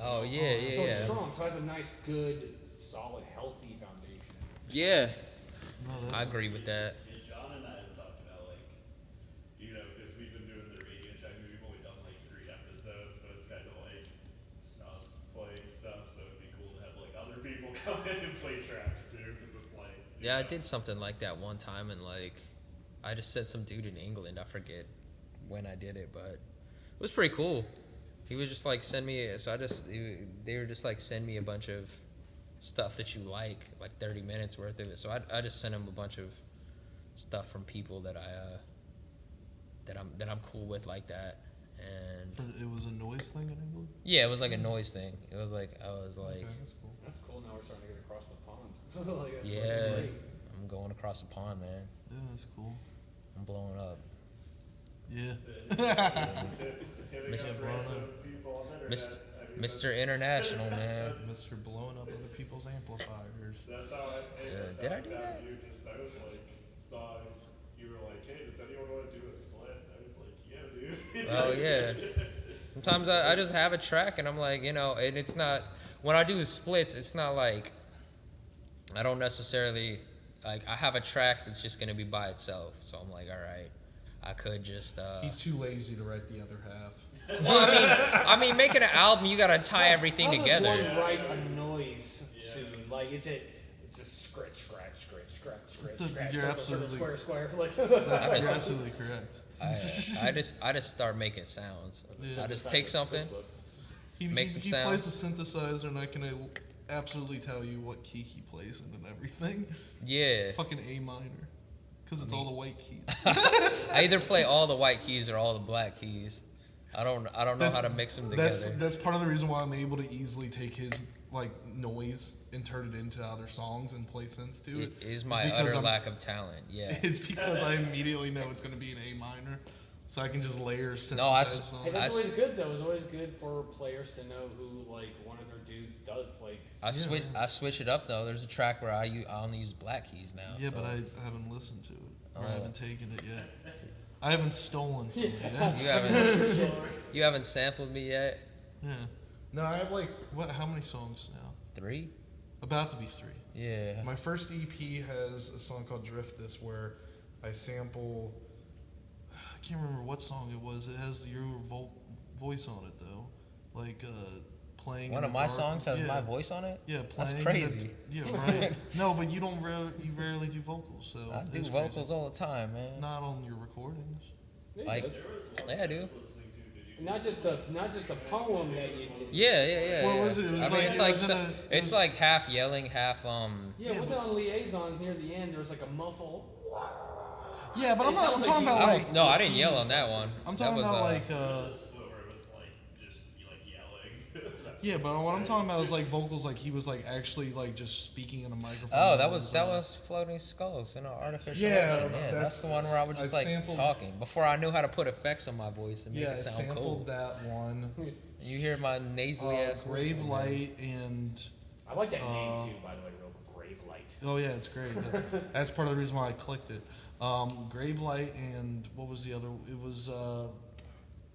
Oh So yeah. it's strong. So it has a nice, good, solid, healthy foundation. Yeah. No, I agree with that. Yeah, John and I have talked about because we've been doing the Radio Shack. We've only done like 3 episodes, but it's kind of like us playing stuff. So it'd be cool to have like other people come in and play tracks too, because it's like. Yeah, I did something like that one time, and like I just sent some dude in England. I forget when I did it, but it was pretty cool. He was just like they were just like send me a bunch of stuff that you like 30 minutes worth of it. So I just sent him a bunch of stuff from people that I'm cool with like that. And It was a noise thing in England? yeah, it was like a noise thing. It was like I was like, Okay, that's cool. That's cool. Now we're starting to get across the pond. Like, that's yeah, fucking great. I'm going across the pond, man. Yeah, that's cool. I'm blowing up. Yeah. Hitting Mr. up random people on the internet. Mr. International, man. Mr. blowing up other people's amplifiers. That's how I. Did I do that? I was like, saw you were like, hey, does anyone want to do a split? I was like, yeah, dude. Oh yeah. Sometimes I just have a track and I'm like, and it's not when I do the splits, it's not like I don't necessarily like I have a track that's just gonna be by itself. So I'm like, all right, I could just. He's too lazy to write the other half. Well, I mean, making an album, you gotta tie everything together. How does one write a noise to, like, is it just scratch, You're circle, absolutely- square, like. You're absolutely correct. I just start making sounds. Yeah. I just take something. Make some he sounds. plays a synthesizer, and I can absolutely tell you what key he plays in and everything. Yeah. Fucking A minor. Because it's all the white keys. I either play all the white keys or all the black keys. I don't know how to mix them together. That's part of the reason why I'm able to easily take his noise and turn it into other songs and play synths to it. It is my utter lack of talent. Yeah. It's because I immediately know it's going to be an A minor, so I can just layer synthesizer songs. Hey, that's always good though. It's always good for players to know who like one of their dudes does like. I switch it up though. There's a track where I only use black keys now. Yeah, so. but I haven't listened to it. Or I haven't taken it yet. I haven't stolen from it yet. You haven't sampled me yet. Yeah. No, I have how many songs now? 3? About to be 3. Yeah. My first EP has a song called Drift This where I sample, I can't remember what song it was. It has your voice on it though. Playing. One of my songs has my voice on it? Yeah, That's playing. crazy. Yeah, right. No, but you rarely do vocals, so. I do it's vocals crazy. all the time, man. Not on your recordings. Like, There was one yeah, I I do. was listening to. Did you not just the poem that you did. Yeah. What was it? It was I mean, like- it's it like was in a- it it's was- like half yelling, half Yeah, was it on Liaisons near the end? There was like a muffle. Yeah, but It I'm sounds talking like about you- like. No, I didn't yell on that one. I'm That talking was, about like. Where it was like just like yelling. Yeah, but what I'm talking about is like vocals, like he was like actually like just speaking in a microphone. Oh, that It was Floating Skulls in an artificial Yeah, ocean. Yeah, that's the one where I was just I like sampled- talking before I knew how to put effects on my voice and make Yeah, I it sound sampled cool. that one. You hear my nasally ass voice. Grave Light and I like that name too, by the way, real Grave Light. oh yeah, it's great. That's part of the reason why I clicked it. Grave Light and what was the other? It was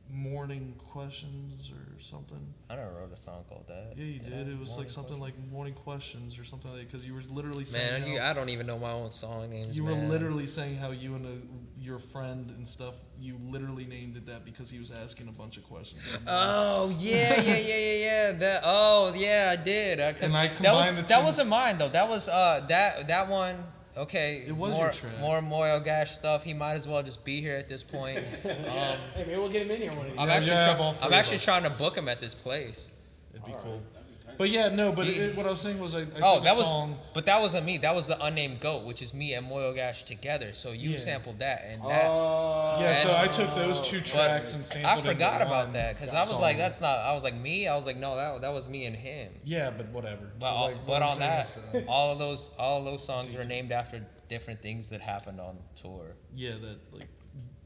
Morning Questions or something. I never wrote a song called that. Yeah, you I? did. It was Morning like something Questions? like Morning Questions or something like because you were literally saying Man, how, I don't even know my own song names. you were man. literally saying how you and your friend and stuff. You literally named it that because he was asking a bunch of questions. Oh yeah. I did. 'Cause And I that combined was the that two. wasn't mine though. That was that one. Okay, It was more, your track. more Moyo Gash stuff. He might as well just be here at this point. Hey, maybe we'll get him in here one of these I'm Yeah, days. actually, yeah, all three I'm of actually us. trying to book him at this place. It'd be All cool. right. But yeah, no. But He- what I was saying was I Oh, took that a was, song. but that wasn't me. That was the unnamed goat, which is me and Moyo Gash together. So you Yeah. sampled that, and that. Yeah, so and- I took those two tracks and sampled. I forgot into about one that because I was like, song. that's not. I was like me. I was like, no, that was me and him. Yeah, but whatever. But Like, what but I'm on that, saying is, all of those songs were named after different things that happened on tour. yeah, that like.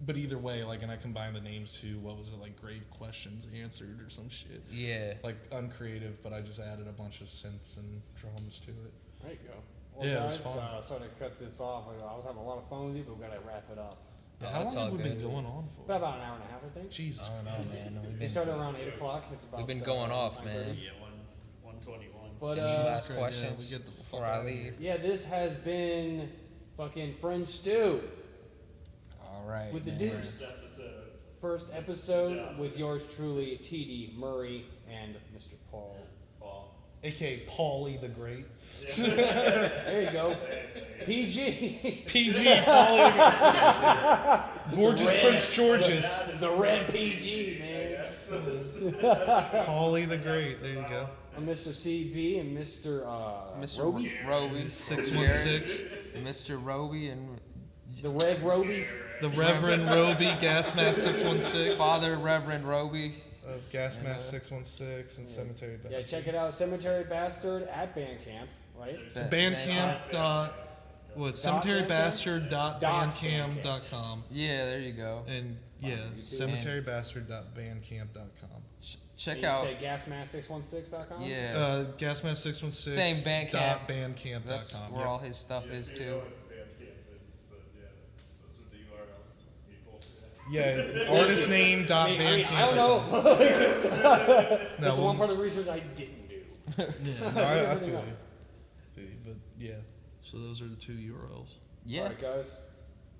But either way, like, and I combined the names to what was it like? Grave Questions Answered or some shit. Yeah. Like uncreative, but I just added a bunch of synths and drums to it. There you go. Well, Yeah, it was guys, fun. starting to cut this off. I was having a lot of fun with you, but we gotta wrap it up. Yeah, How that's long all have we been good. going on for? About an hour and a half, I think. Jesus. I don't know, man. We've We been, started around 8 o'clock. It's about. We've been going off, 9:30. man. Yeah, 121. But Any last Christ, yeah, questions we get the fuck before I outta here. leave? yeah, this has been fucking Fringe Stew All right. with the man. dudes. First episode. First episode Good job. with yours truly, TD Murray and Mr. Paul. Paul. AKA Paulie the Great. There you go. PG. PG Paulie. Gorgeous red- Prince George's. The red PG, man. Yes. Paulie the Great. There you go. Mr. CB and Mr. Mr. Roby. Roby. 616. Mr. Roby and The Rev Roby. The Reverend Roby Gasmask616. Father Reverend Roby. Of Gasmask616 and Cemetery Bastard. Yeah, check it out. Cemetery Bastard at Bandcamp, right? Bandcamp dot what? Dot cemeterybastard.bandcamp.com. Yeah, there you go. And yeah, cemeterybastard.bandcamp.com. Check You out. say gasmask616.com? Yeah. Gasmask616. Same Bandcamp. Dot bandcamp.com. That's where all his stuff is You know too. what Bandcamp is, so yeah, those are the URLs, people. Yeah, artist name dot I mean, bandcamp. I don't know. That's No, the one well- part of the research I didn't do. Yeah, no, I feel you. Feel you. But yeah, so those are the two URLs. Yeah. All right, guys.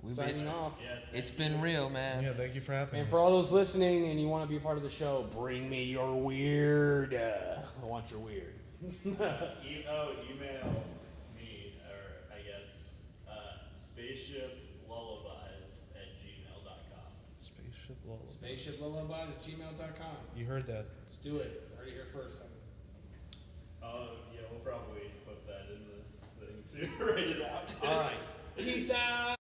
We've Signing been, off. Yeah, it's been real, man. Yeah, thank you for having And us. for all those listening and you want to be a part of the show, bring me your weird. I want your weird. email me, or I guess, spaceshiplullabies@gmail.com. Spaceship Lullaby. Spaceshiplullabies@gmail.com. You heard that. Let's do it. Heard it here first. Yeah, we'll probably put that in the thing too. Write it out. All right. Peace out.